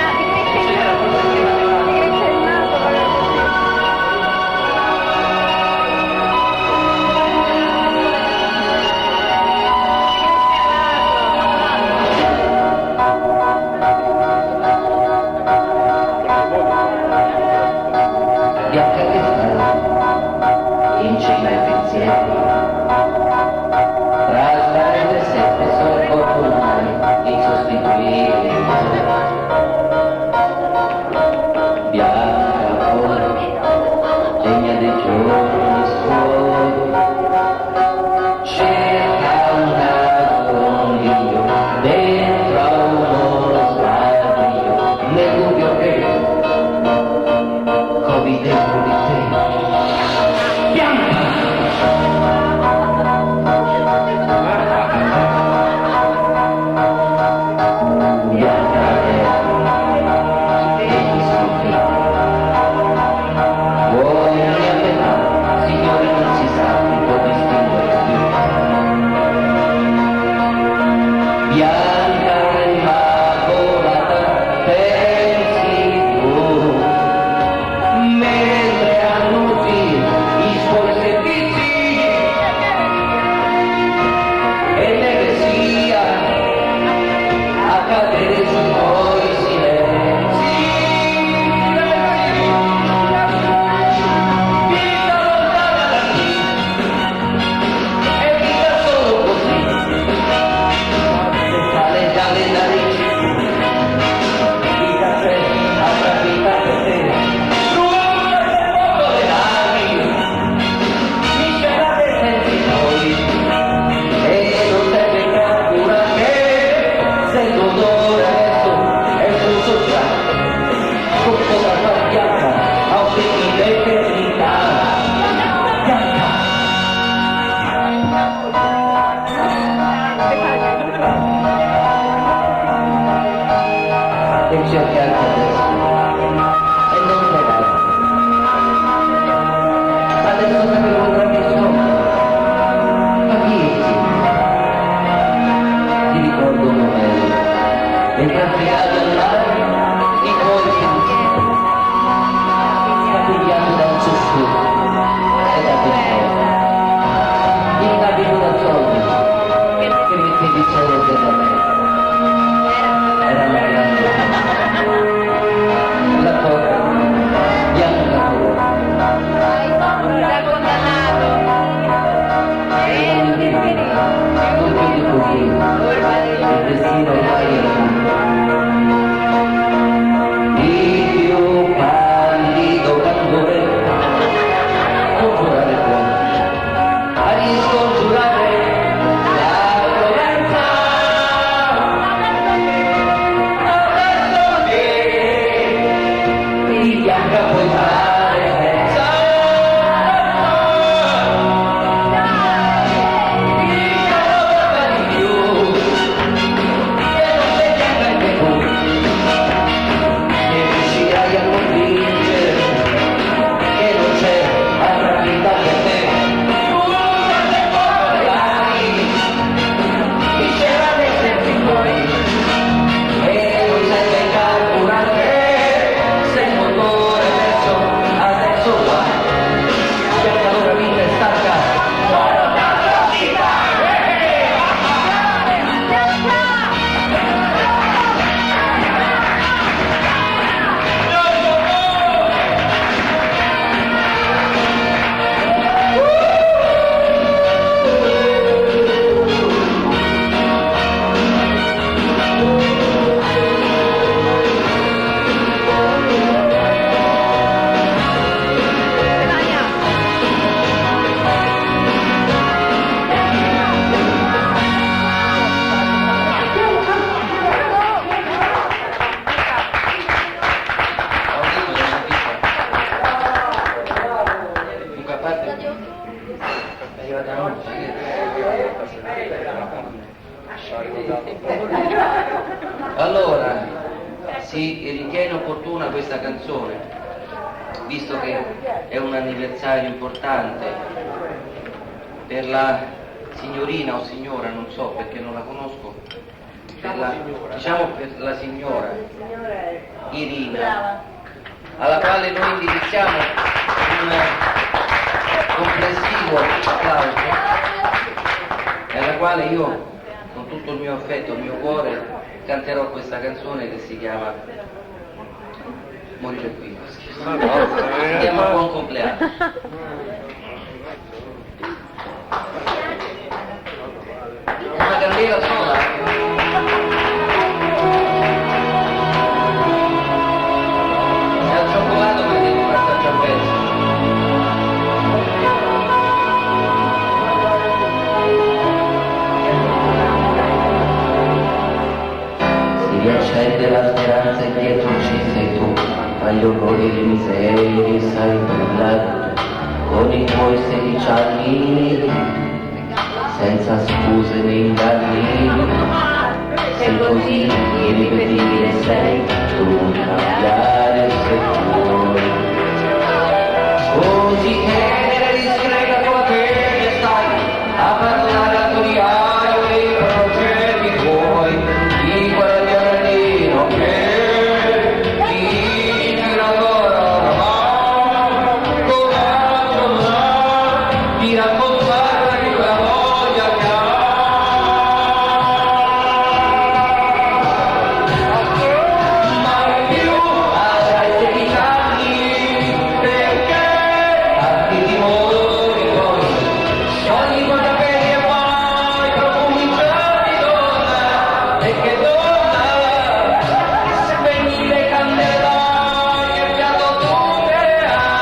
Riaprirà del mare i tuoi pensieri, scapigliando dal sussurro e da quest'ora. Innavivo da sogno che mettevi solo per la me. Era la grande la torre, bianca torre. Da condannato. Non più di così, il destino ormai era il più pallido candore, congiurare può, a riscongiurare la violenza. Adesso che di bianca puoi fare senza. Allora, si ritiene opportuna questa canzone, visto che è un anniversario importante per la signorina o signora, non so perché non la conosco, per la signora Irina, alla quale noi indirizziamo un complessivo applauso e alla quale io, con tutto il mio affetto, il mio cuore, canterò questa canzone che si chiama Morire qui. Si chiama Buon compleanno. Una candela sola. Se al cioccolato perché ti basta già pezzo. Si riaccende la speranza e dietro ci sei tu, agli orrori e le miserie sai brillare con i tuoi 16 anni, senza scuse né inganni. Sei così irripetibile, sei tu, non cambiare se vuoi. Così tenera e discreta come te stai a parlare al tuo diario dei progetti tuoi, di quel giardino che ti gira ancora, coraggio di raccontare di quella voglia che ha. Mai più avrai 16 anni, perché tanti timori poi, ogni cosa bene e poi profumi già di donna, e che donna, spegni le candelaie e fiato tu che hai.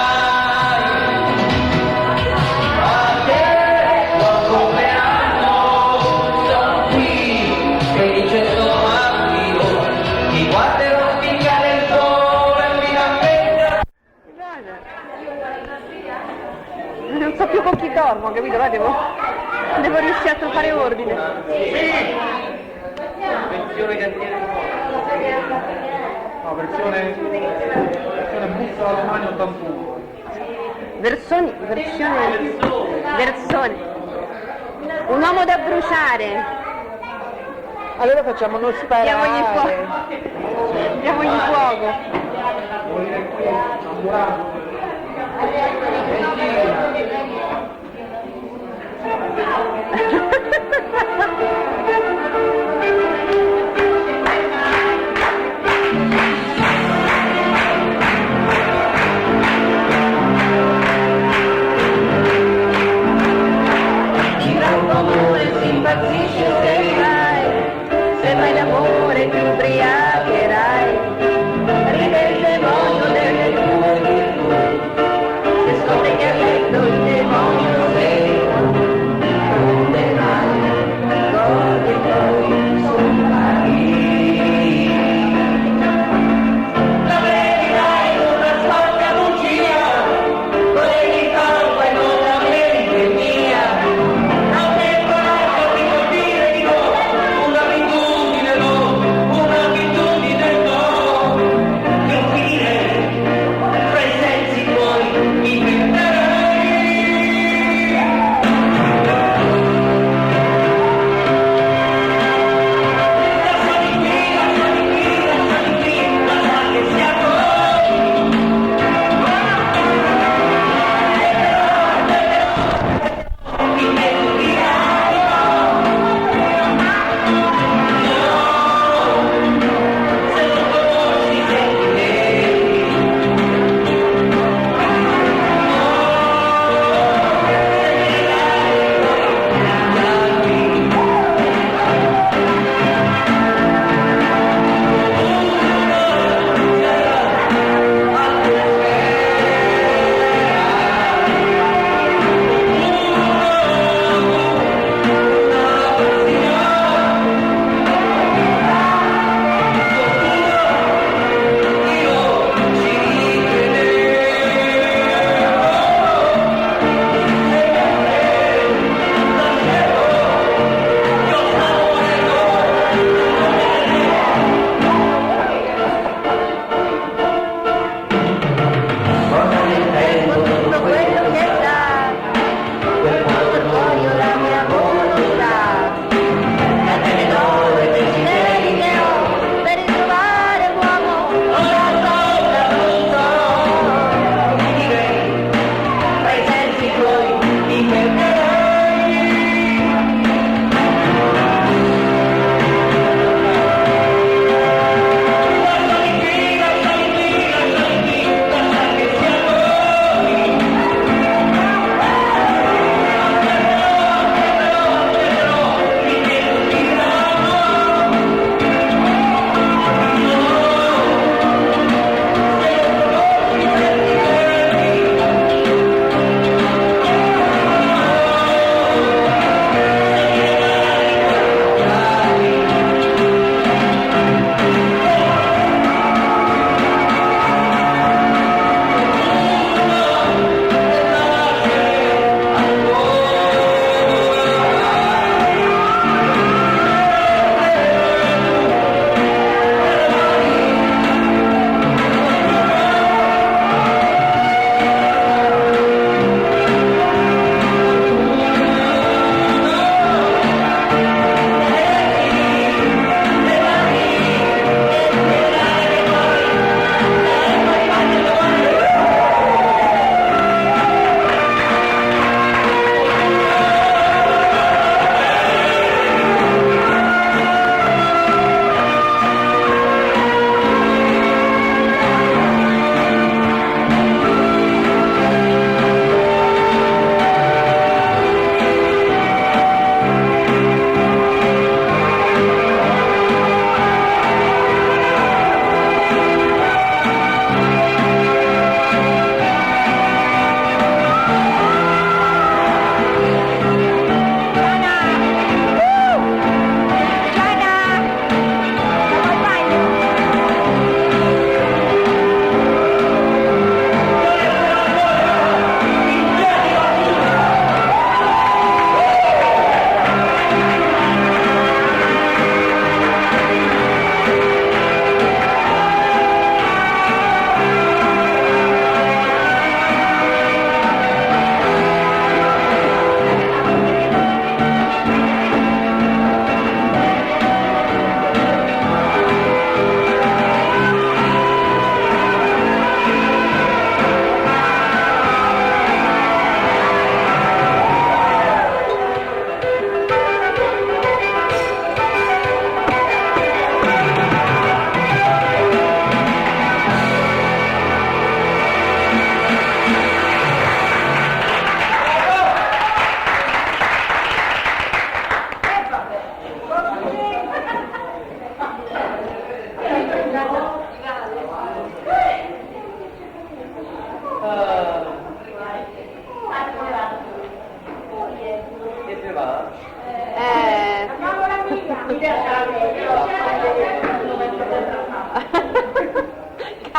A te buon compleanno, sono qui, felice sono anch'io, ti guarderò spiccare il sole e finalmente. Non so più con chi dormo, capito? Là devo riuscire a fare ordine. Versione cantiere. No, versione busta alla mano 81. Versione. Un uomo da bruciare. Allora facciamo uno sparare. Diamogli fuoco. Di troppo amore si impazzisce se fai l'amore ti ubriacherai, ride il demonio delle tue virtù, se scopri che a letto il demonio sei, condenato.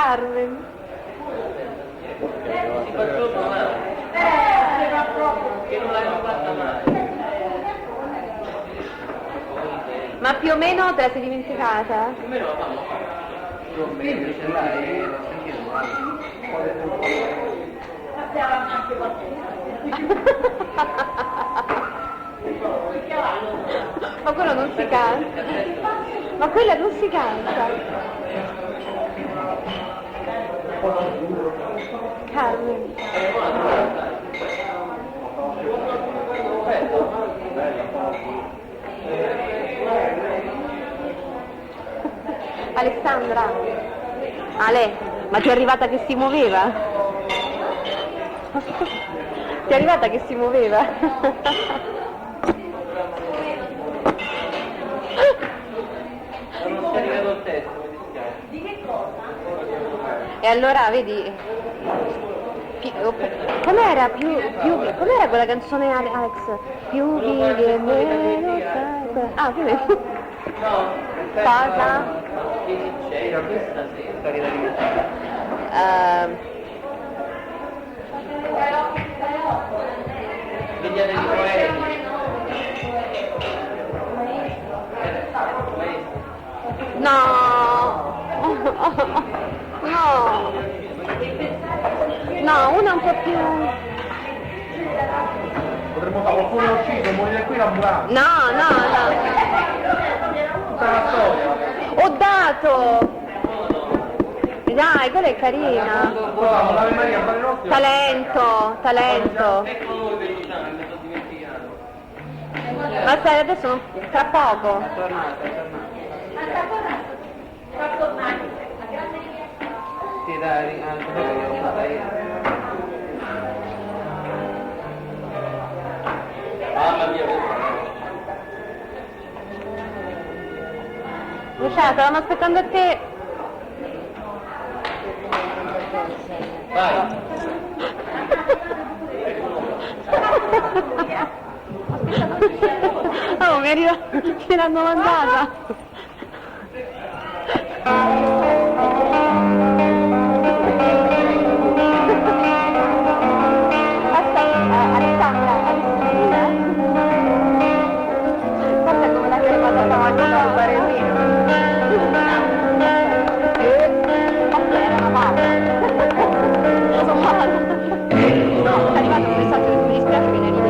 Carmen. Ma più o meno te la sei dimenticata? Più o meno ce l'hai, l'ho sentito Ma quello non si canta. Ma quella non si canta. Carmen. Alessandra. Ale, ma ti è arrivata che si muoveva? Ti è arrivata che si muoveva? Non si è arrivato il testo, mi dispiace. Di che cosa? E allora vedi, com'era com'era quella canzone Alex? Più vivi e meno sai. Ah, più o meno. No, Cosa? C'era questa sì, storia da vita. Vigliare di poeti. No! No! No, una un po' più. Potremmo fare qualcuno è uscito, morire qui l'ambulanza. No, no, no. Tutta la storia. Ho dato! Dai, quella è carina. Guarda, l'Ave Maria, fare nostri. Talento, talento. Ecco voi Bellitano, mi sto dimenticando. Ma sai, adesso tra poco. È tornata. Sì, dai, anche perché è stata ieri. Mamma mia, Lucia, stavamo aspettando a te. vai. Oh, mi arriva, ce l'hanno mandata. Alessandra, guarda come l'ha chiamata stamattina, fare il vino. Ok, era una pausa. Sono male. No, è arrivato un messaggio che mi dispiace che ne ride.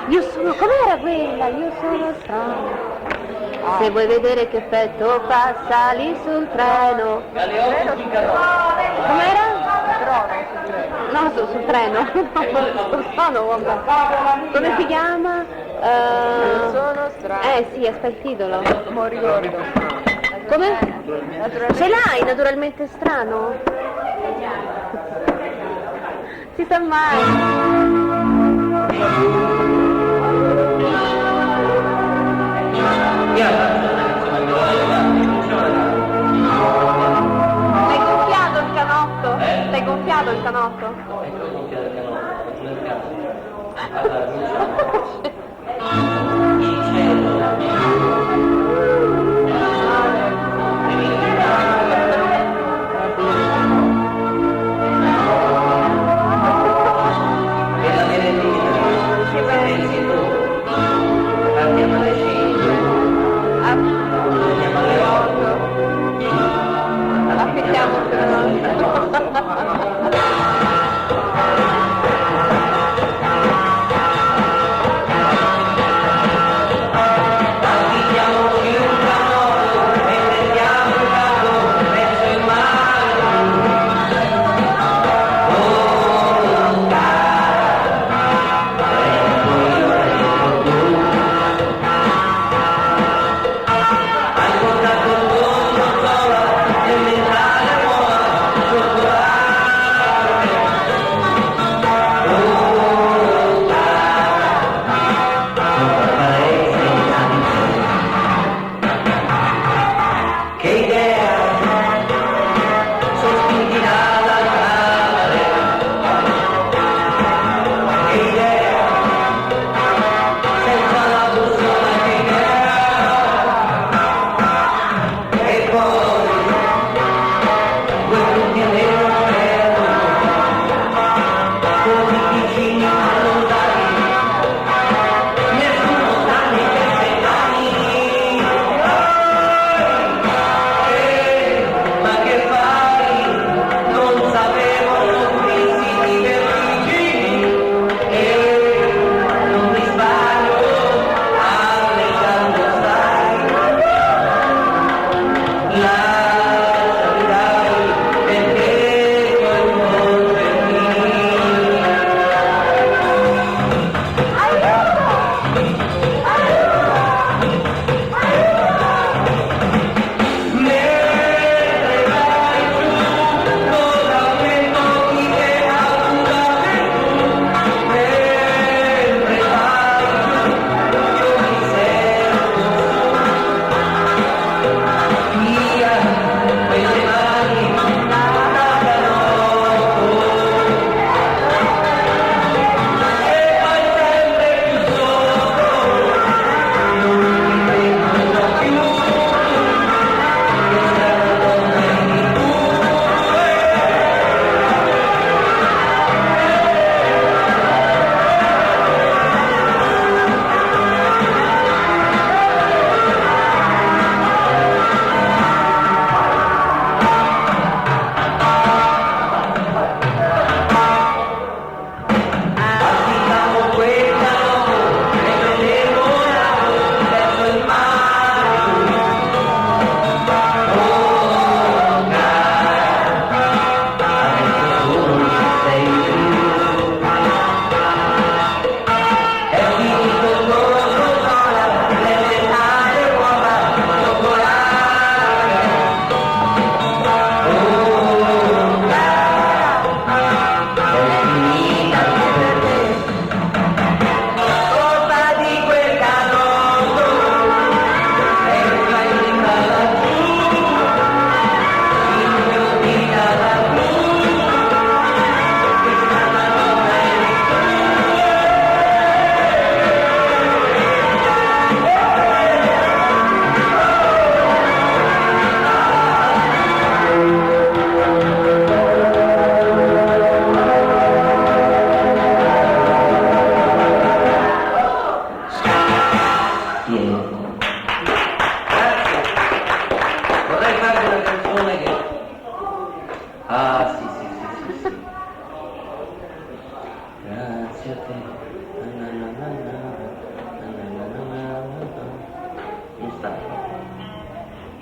Io sono, com'era quella? Io sono strano. Se vuoi vedere che effetto fa, sali sul treno. Com'era? No, sul treno. Sul treno, vabbè. Come si chiama? Io sono strano. Sì, aspetta il titolo. Non ricordo. Come? Ce l'hai, naturalmente strano? Si sa mai. L'hai gonfiato il canotto? L'hai gonfiato il canotto? A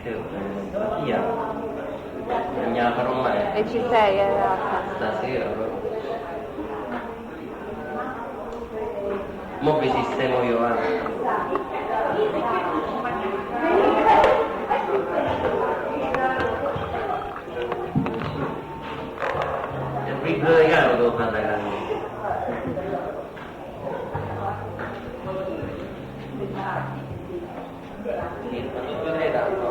Via. Non me la farò mai. E ci sei, Raffa? Stasera proprio. Mo' vi sistemo io anche. Il replay devo fare da grande. Sì, sono 2 o 3 tanto.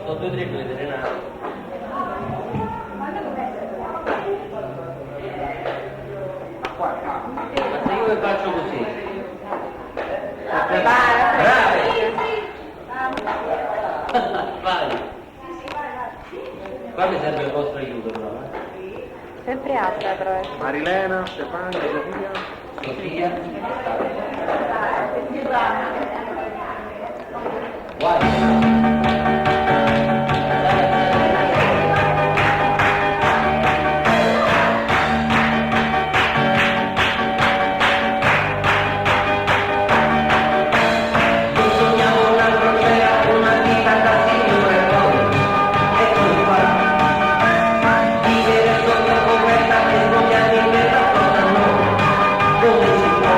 Sono 2 o 3 veterinarie. Ma se io che faccio così? Bravi! Vai! Qua mi serve il vostro aiuto però, Sempre alta però. Marilena, Stefania, Sofia. Sofia. Guarda. Come si può?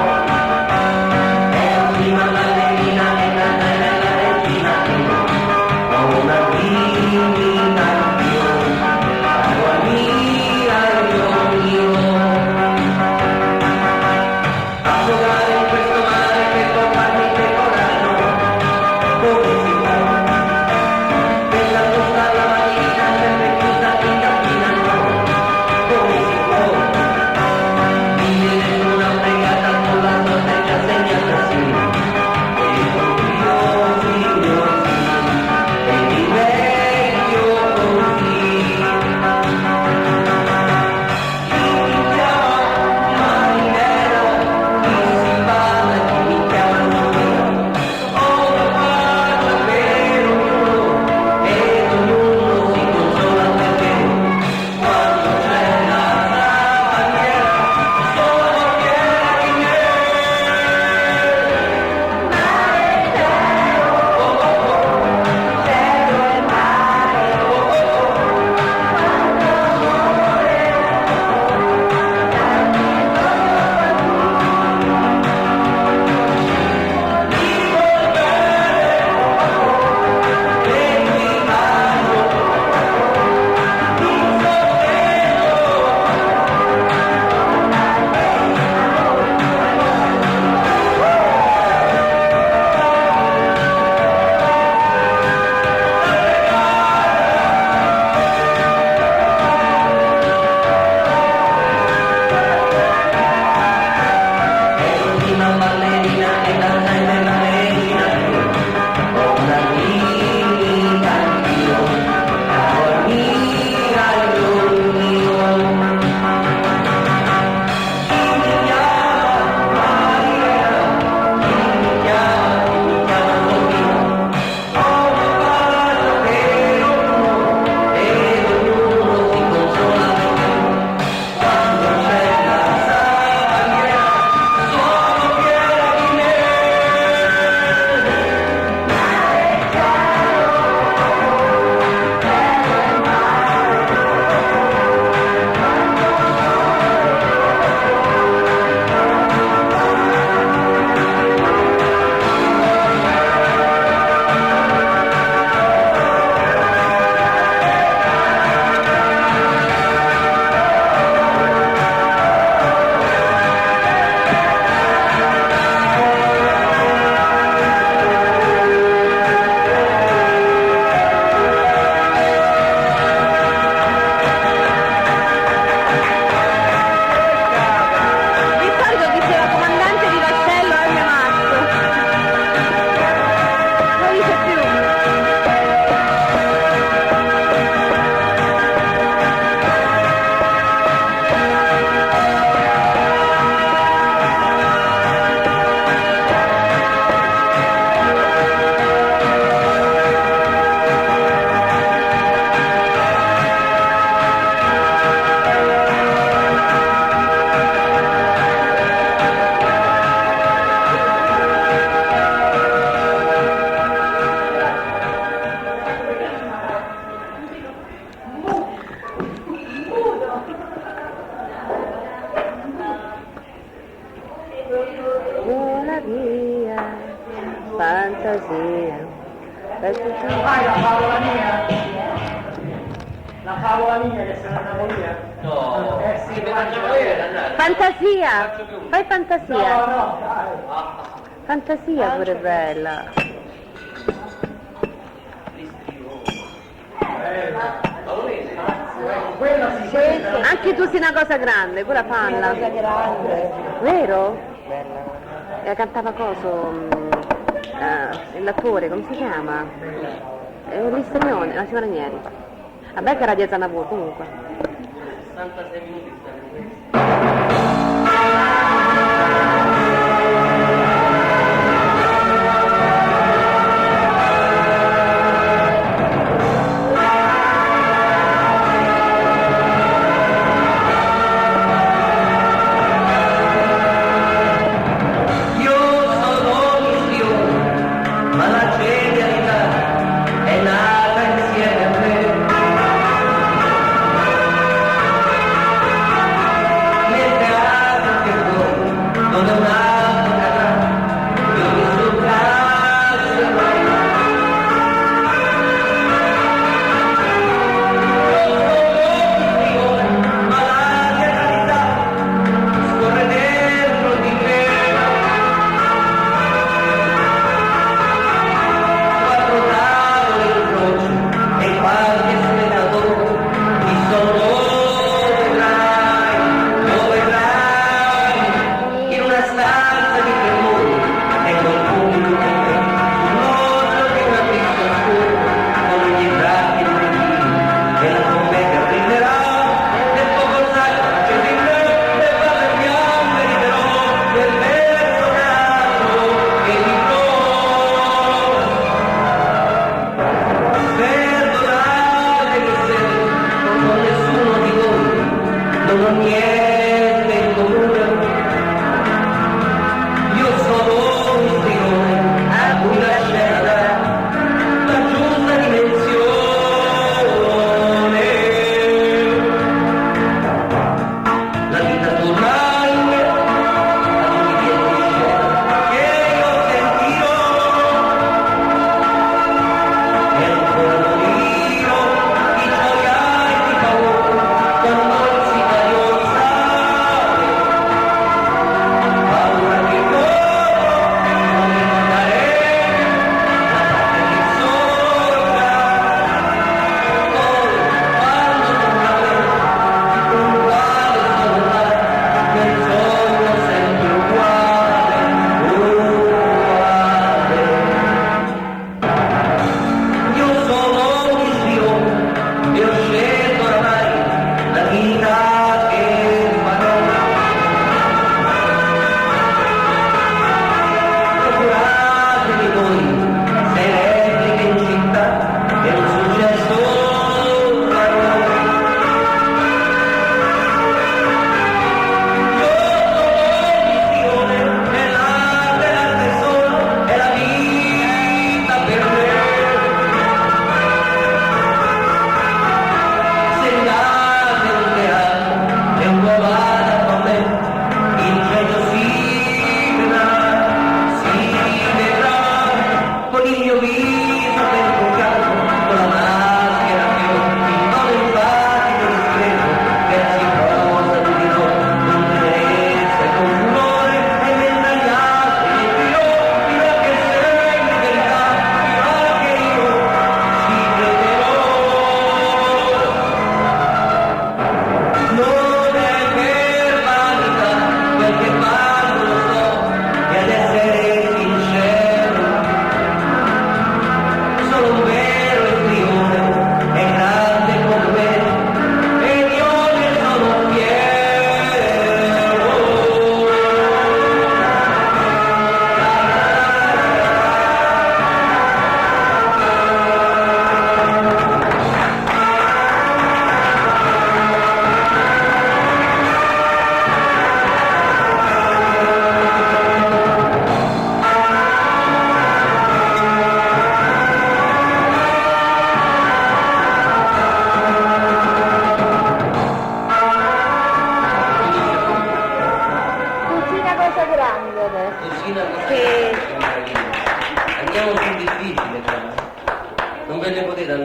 È un clima Fai la favola mia? La favola mia che se ne andavo via? No, Sì, Fantasia! Fai fantasia! no, dai. Fantasia pure bella! Quella si sente. Anche tu sei una cosa grande, quella falla! Cosa grande. Vero? Bella. Cantava l'attore, come si chiama? L'Istrione, la signora Ranieri. Vabbè che era di Zanavur comunque. 66 minuti stanno.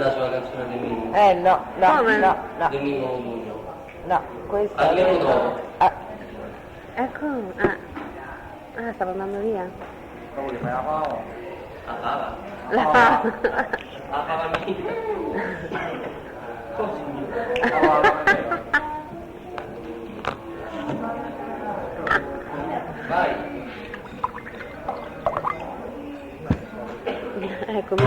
la sua canzone di Mimmo. Come? no. Di Mimmo Mugno. No, questa Almeno no. Ecco, stavo andando via. La fava. La fa. La fava mia. Vai. Eccomi.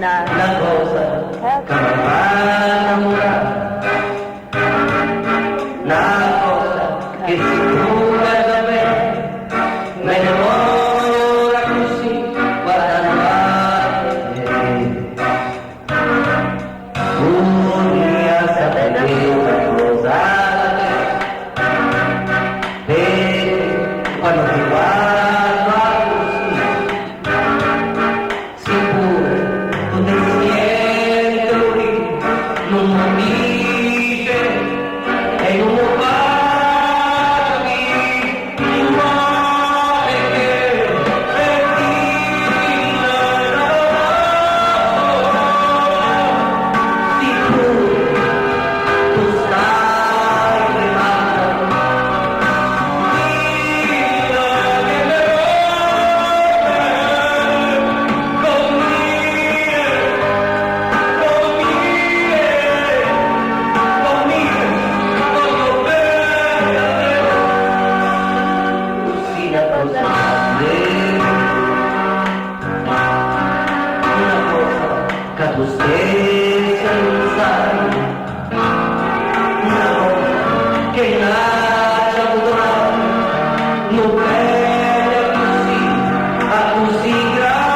Una cosa che mi fa innamorare, una cosa che si cura da me innamora così, guardando mia sapere una cosa e quando ti guardo così, sicuro tu ti sienti lui, non mi dice e non lo baciami, mi muore e sicuro tu stai tremando, che tu stessa non sai, una cosa che nasce avuto non è così grande.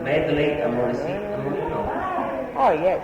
Medley, amore sì, amore no. Oh, yes.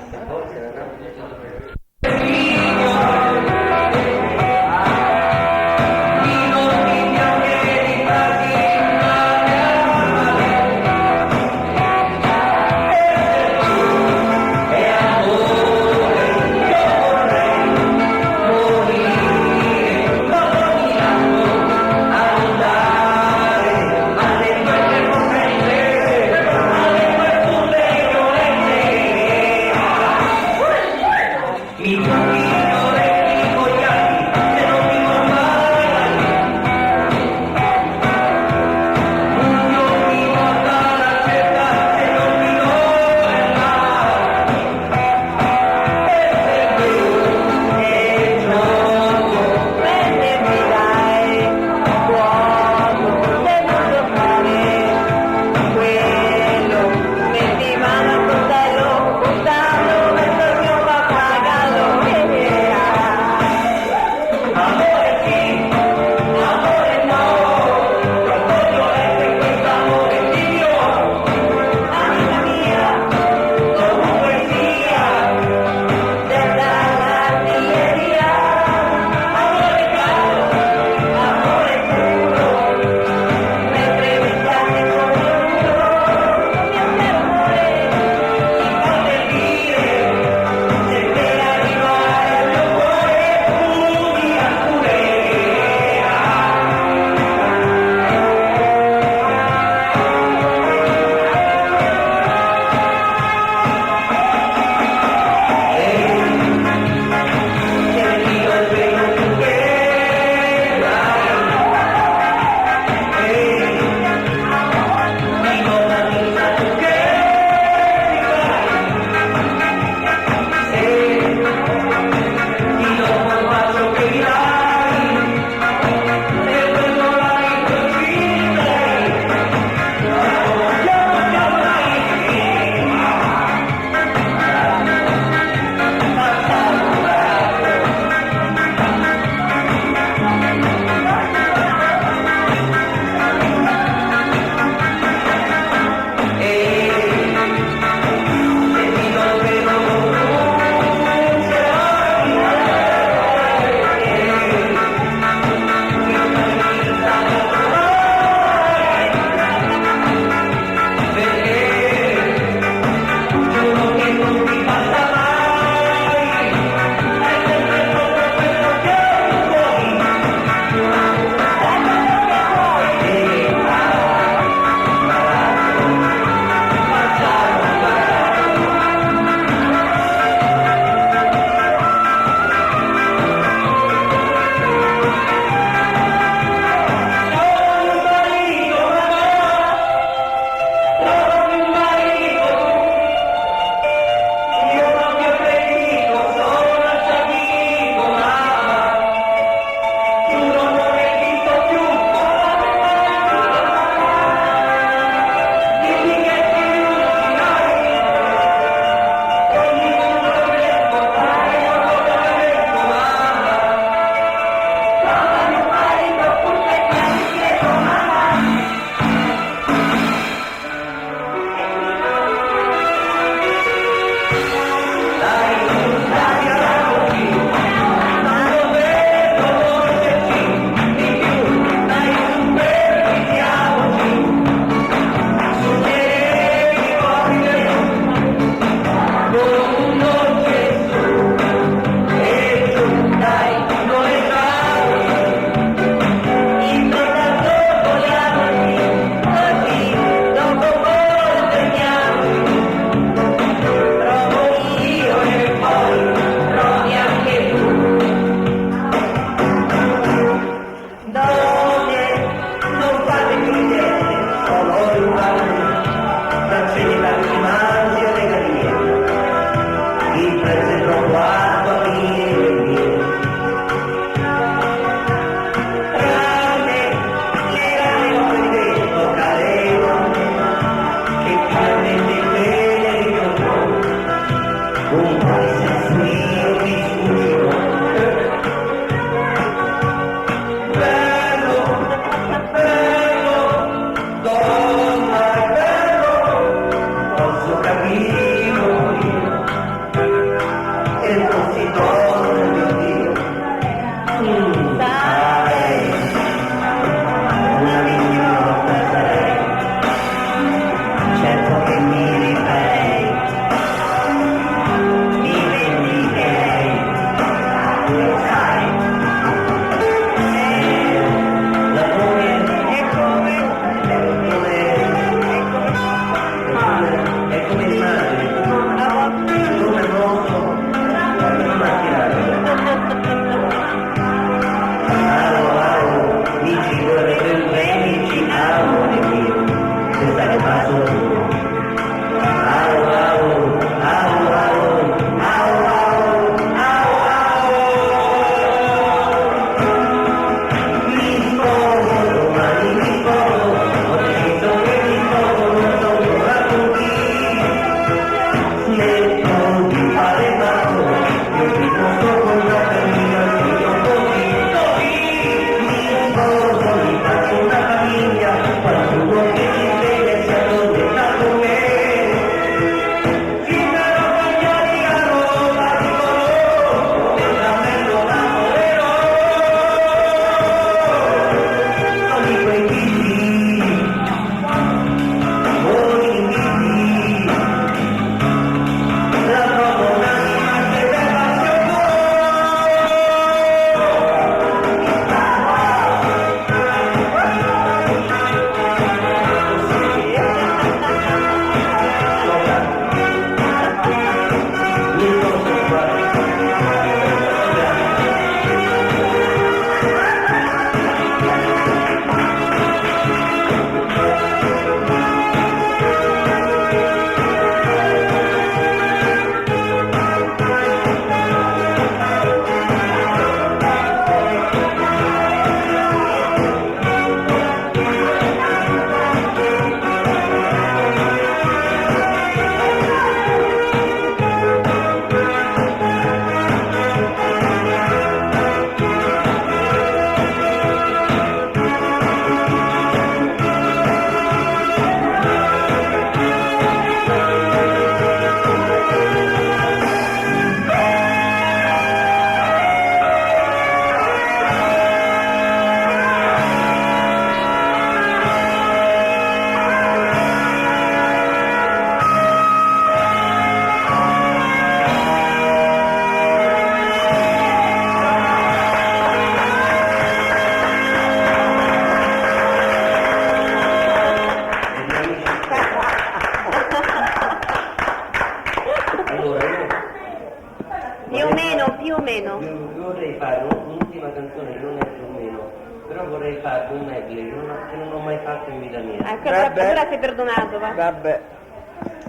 vorrei fare un'ultima canzone che non è più o meno, però vorrei fare un medley che non ho mai fatto in vita mia. Allora sei perdonato, va? Vabbè.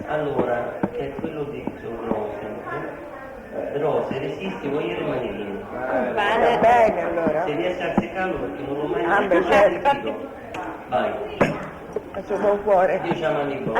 Allora, che è quello di Rose, resisti, voglio rimanere. Va bene allora. Se riesci a azzeccarlo perché non l'ho mai Ah, beh, certo. Vai. Faccio buon cuore. Dio ci ama amico.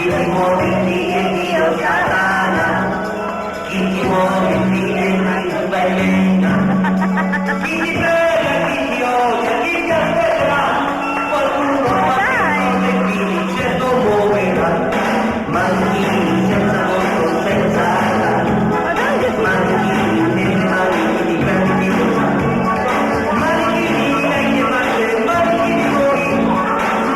ti muove e Dio Satana, chi ti muove e Dio velena, chi ti prega, chi ti odia, chi ti aspetterà, qualcuno fa che quindi certo muoverà, mancini senza volto, senza ala, mancini nelle mani di grandi manichini vecchie facce, manichini di voi,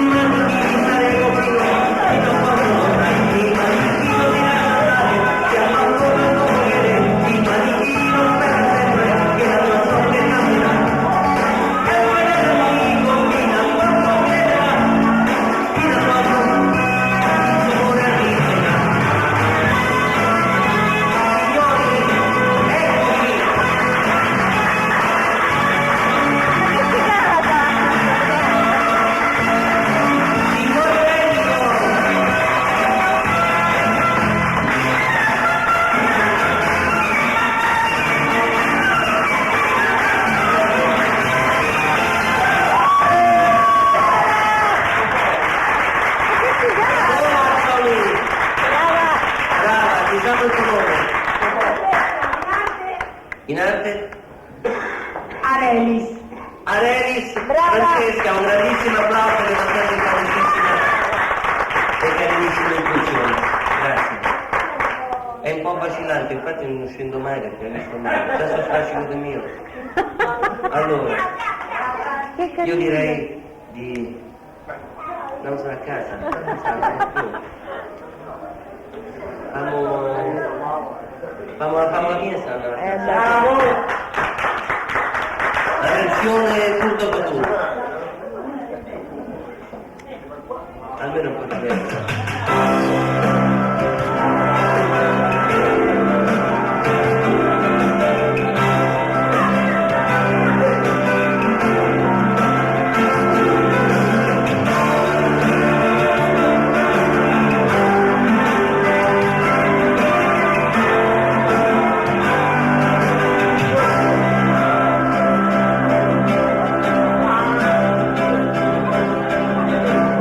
manichini saremo più, e non possono mai, i manichini non ti lasciano andare, siamo ancora a morire, i manichini non spera sempre, che la tua sorte cambierà, e poi l'amico fino a quando crederà, fino a quando l'amore arriverà. Brava, diciamo il tuo nome. In arte? Arelis. Arelis Brava. Francesca, un grandissimo applauso per la tua simpaticissima e carinissima inclusione. Grazie. È un po' vacillante, infatti non scendo mai perché hai visto male. Adesso facile del mio. Allora, io direi di andiamo a casa. Famo la fiesta allora. Bravo. La versione tutto per tutto. Almeno un po' di diverso.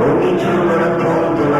Ogni giorno racconto una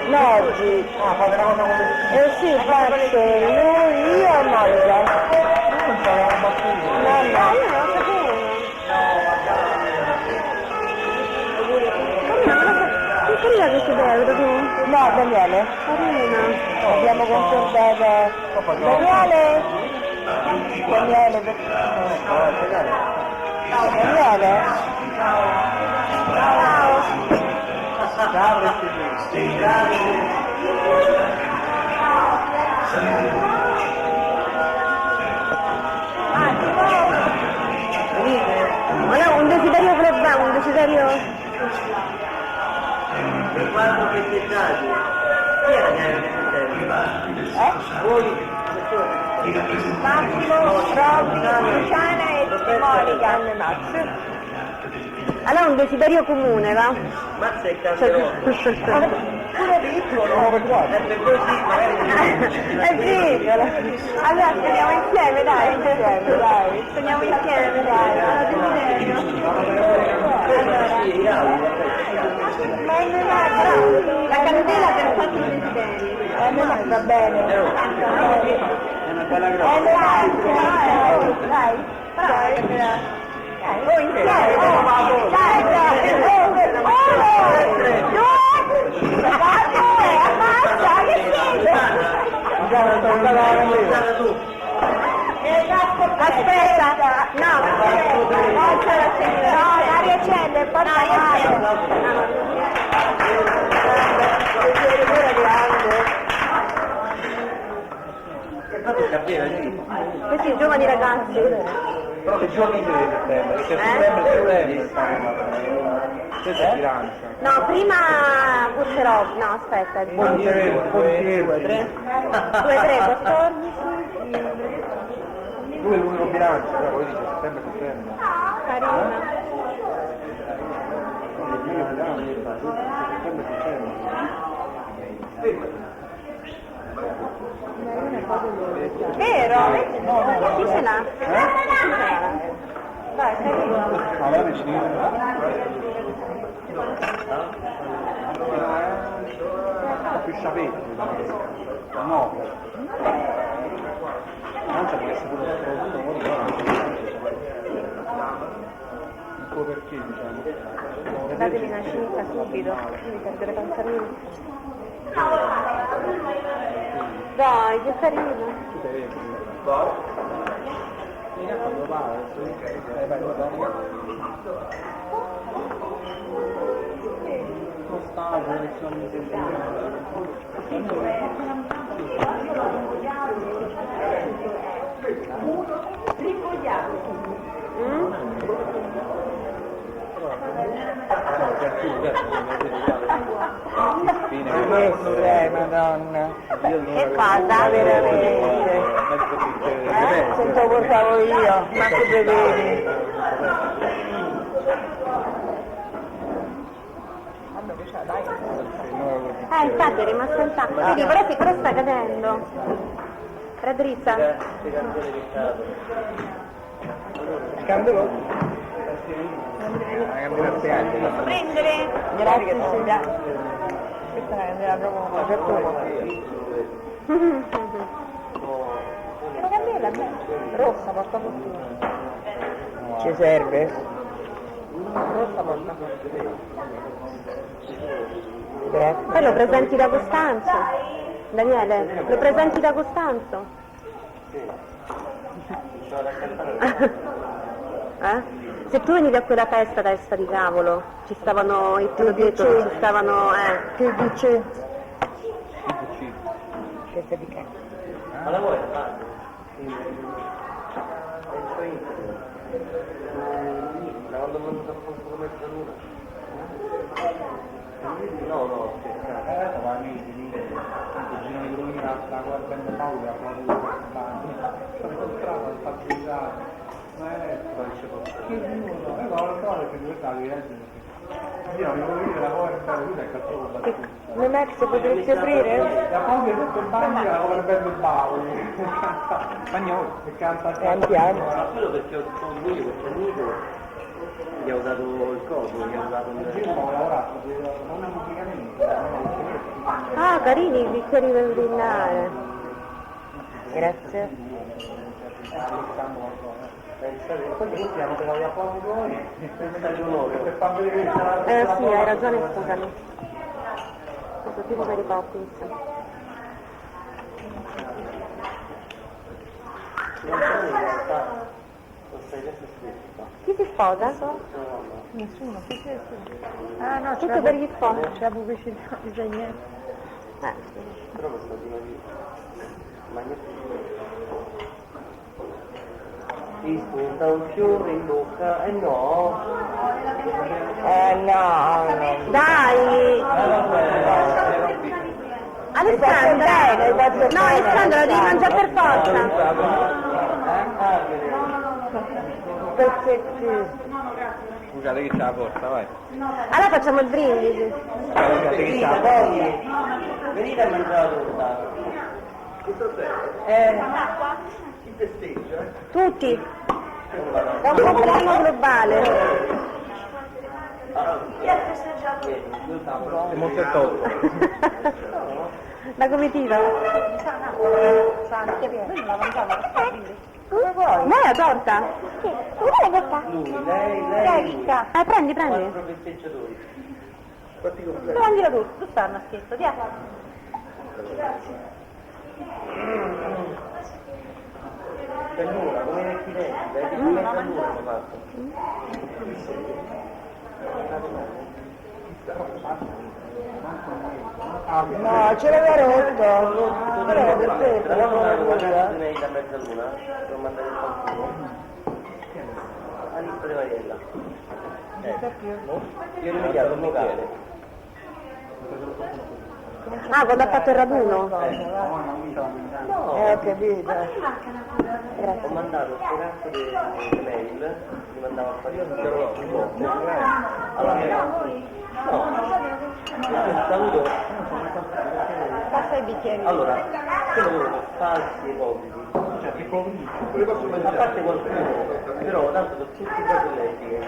Oggi. Ah, fate una cosa come... sì, faccio io e Monica. Non so, era un battito. No, io non lo sapevo. Che carina questa idea, tu? No, Daniele. Carina. Abbiamo concordato... Daniele? Daniele, ciao Daniele. Ciao. Ciao. Un desiderio globale, un desiderio... Per quanto festeggiati, chi era che era Voi? Massimo, Robby, Luciana e Monica. Allora un desiderio comune, va? Mazza e Calderone. Pure piccolo. È così, magari... È piccolo. Allora speriamo insieme, dai. Speriamo insieme, dai. Ma non è la candela per 4 desideri. Va bene. È una bella grossa. Dai. Oh, insieme! Dai, aspetta, no, l'aria accende, poi questi giovani ragazzi. Però che giorni siete di settembre? Perché settembre questa è Firenze. No, prima Busserò, no aspetta, 2, 3, 14. 2 è l'unico bilancio, però poi dice settembre. Carina. Vero? Chi ce l'ha? Dai, carino. Ma va vicino. Più sciapetti. No. Francia può essere pure un prodotto un po' perché diciamo. Datevi una cimica subito, mi perdere panzarino. Dai, che carino. Madonna. Che cosa veramente? Se te lo portavo io, ma che bevevi? Infatti è rimasto intatto. Vedi, però sta cadendo. Era dritta. Scandalo. Prendere. Grazie, Silvia. Questa è la proprio una candela, rossa, porta fortuna. Ci serve? Rossa, porta fortuna. Grazie. Poi lo presenti da Costanzo. Daniele, lo presenti da Costanzo? Se tu venivi a quella festa testa di cavolo, ci stavano, te l'ho detto, ci stavano, che dice? Testa di cavolo. Ma la vuoi? Quando mi ho fatto come salura. No, scherzate. Ma mi dice, il giro di Brunina sta guardando Paolo, ha fatto incontrato, ha fatto usare. Ma è che nulla, no, lo so che dove sta di io mi volevo dire la porta, lui è cattivo da tutto. Non è che si potresti aprire? La pausa è tutto il bagno, la come bello il Paolo. Spagnolo, che canta Andiamo. Ma quello perché sono lui, questo amico, gli ho dato il coso, gli ho dato il... Io ho lavorato, non pubblicamente. carini i bicchieri per brindare. Grazie. Così siamo per la fuori fuori, per far vedere Sì, hai ragione, scusami. Questo tipo per i Poppins. Chi si sposa? Nessuno, sì. Ah no, Tutto per gli sposi. c'è la pubblicità, bisogna niente. Sì. però questa ti spunta un fiore in bocca e no. No. Dai! Alessandra! No, Alessandra, la devi mangiare per forza! Perché sì. Scusate che c'è la porta, vai. Allora facciamo il brindisi. Scusate che c'è la porta. Venite a mangiare la torta. Chi festeggia? Tutti! È un compleanno globale. È molto tolto. La comitiva? Come vuoi? Vuoi la torta? Sì. Come vuoi questa? Lui, lei. Prendi. Quattro festeggiatori. Prendilo tu, tu stai al maschietto, via. Ternura, come i vecchi tempi, dai che mezza all'ora hanno fatto. No, ce l'aveva rotto. Era perfetto, Però non hanno guardato di me da mezzaluna, per mandare il fanculo. A lista di Mariella. Io ho rimediato un locale. Ah, quando ha fatto il raduno? Ho capito. Ho mandato questo cazzo di mail, mi mandava a fare un po'. Alla mia. No. Un saluto. Passa i bicchieri. Allora, sono loro falsi e ipocriti. A parte qualcuno, però tanto sono tutti cose lesbiche.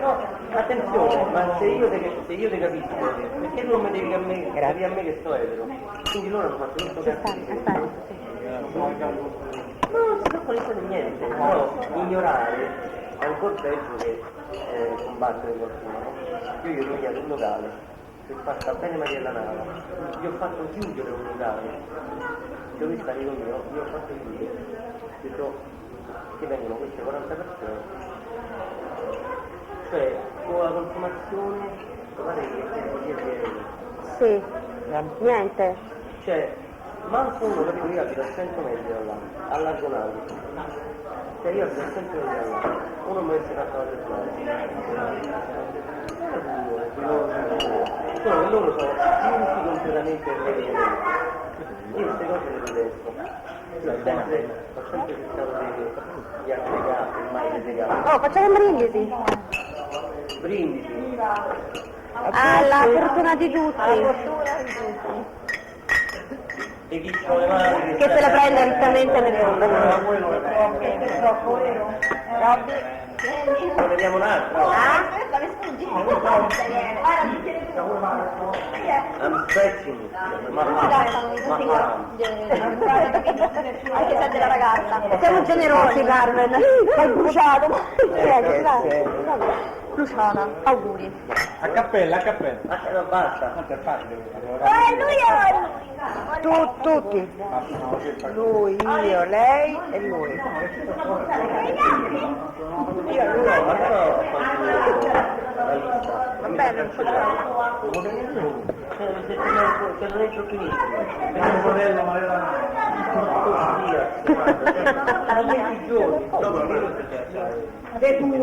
No, attenzione, ma se io te capisco, perché tu non mi devi a me, capi a me che sto etero? Quindi loro hanno fatto tutto cazzo di no, non si sono connesso di niente, però ignorare è ancora peggio che combattere qualcuno. Io gli ho rovinato un locale, che sta bene Mariella Nava, gli ho fatto chiudere un locale, dove sta amico mio, gli ho fatto chiudere, ho detto che vengono queste 40 persone, cioè con la consumazione, guardate che 10 euro. Sì. Niente. Cioè, manco uno, capito, io abito a 100 metri da là, all'Argonavi. Cioè io abito a 100 metri da là, uno mi avesse fatto la persona. Solo che loro sono chiusi completamente ermeticamente. Io queste cose le detesto. Io ho sempre cercato di aggregati, mai di legati. Oh, facciamo un brindisi. Brindisi. Alla fortuna di tutti. E chi c'ho le mani Che se la prende direttamente nel mondo. ne vediamo un altro. I'm stretching. Anche se è della ragazza. Siamo generosi, Carmen. Hai bruciato. Bruciata. Auguri. A cappella. No, basta. Non per farlo. Tutti. Lui, io, lei e lui. Va bene, non entro finissimo. Mio modello a 20 giorni. Le due.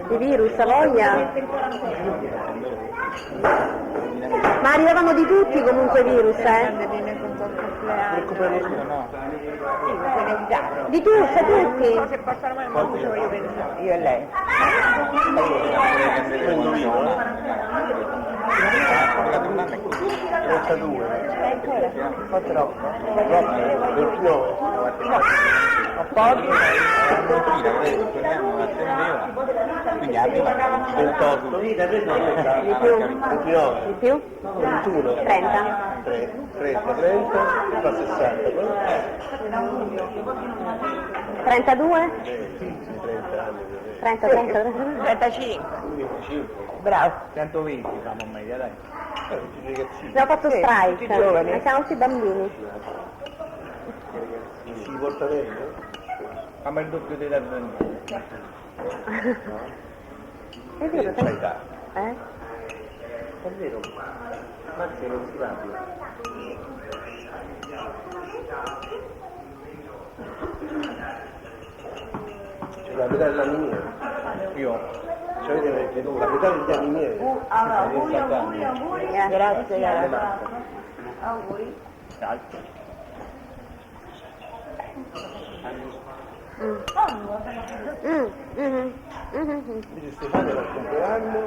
Di virus, ha voglia? Ma arrivavano di tutti comunque virus, Di tutti. Io e lei. Un po' troppo. A pochi? Quindi la prima 28. Sì, da preso Di più? 29, Di più? 21, 30. 30, fa 60, poi 32? 30 anni. 30, 30, 35. 25. Bravo. 120 siamo media, dai. Abbiamo fatto strike. Ma siamo tutti bambini. Si porta meglio? Fammi il doppio dei danni. È vero, C'hai età. eh? È vero, Max non si parla. C'è la metà degli anni miei. Io. Cioè avete la metà degli anni miei. Auguri, auguri, auguri. Grazie, grazie. Auguri. Altro. Mm, mhm, mhm. Invece Stefano era il compleanno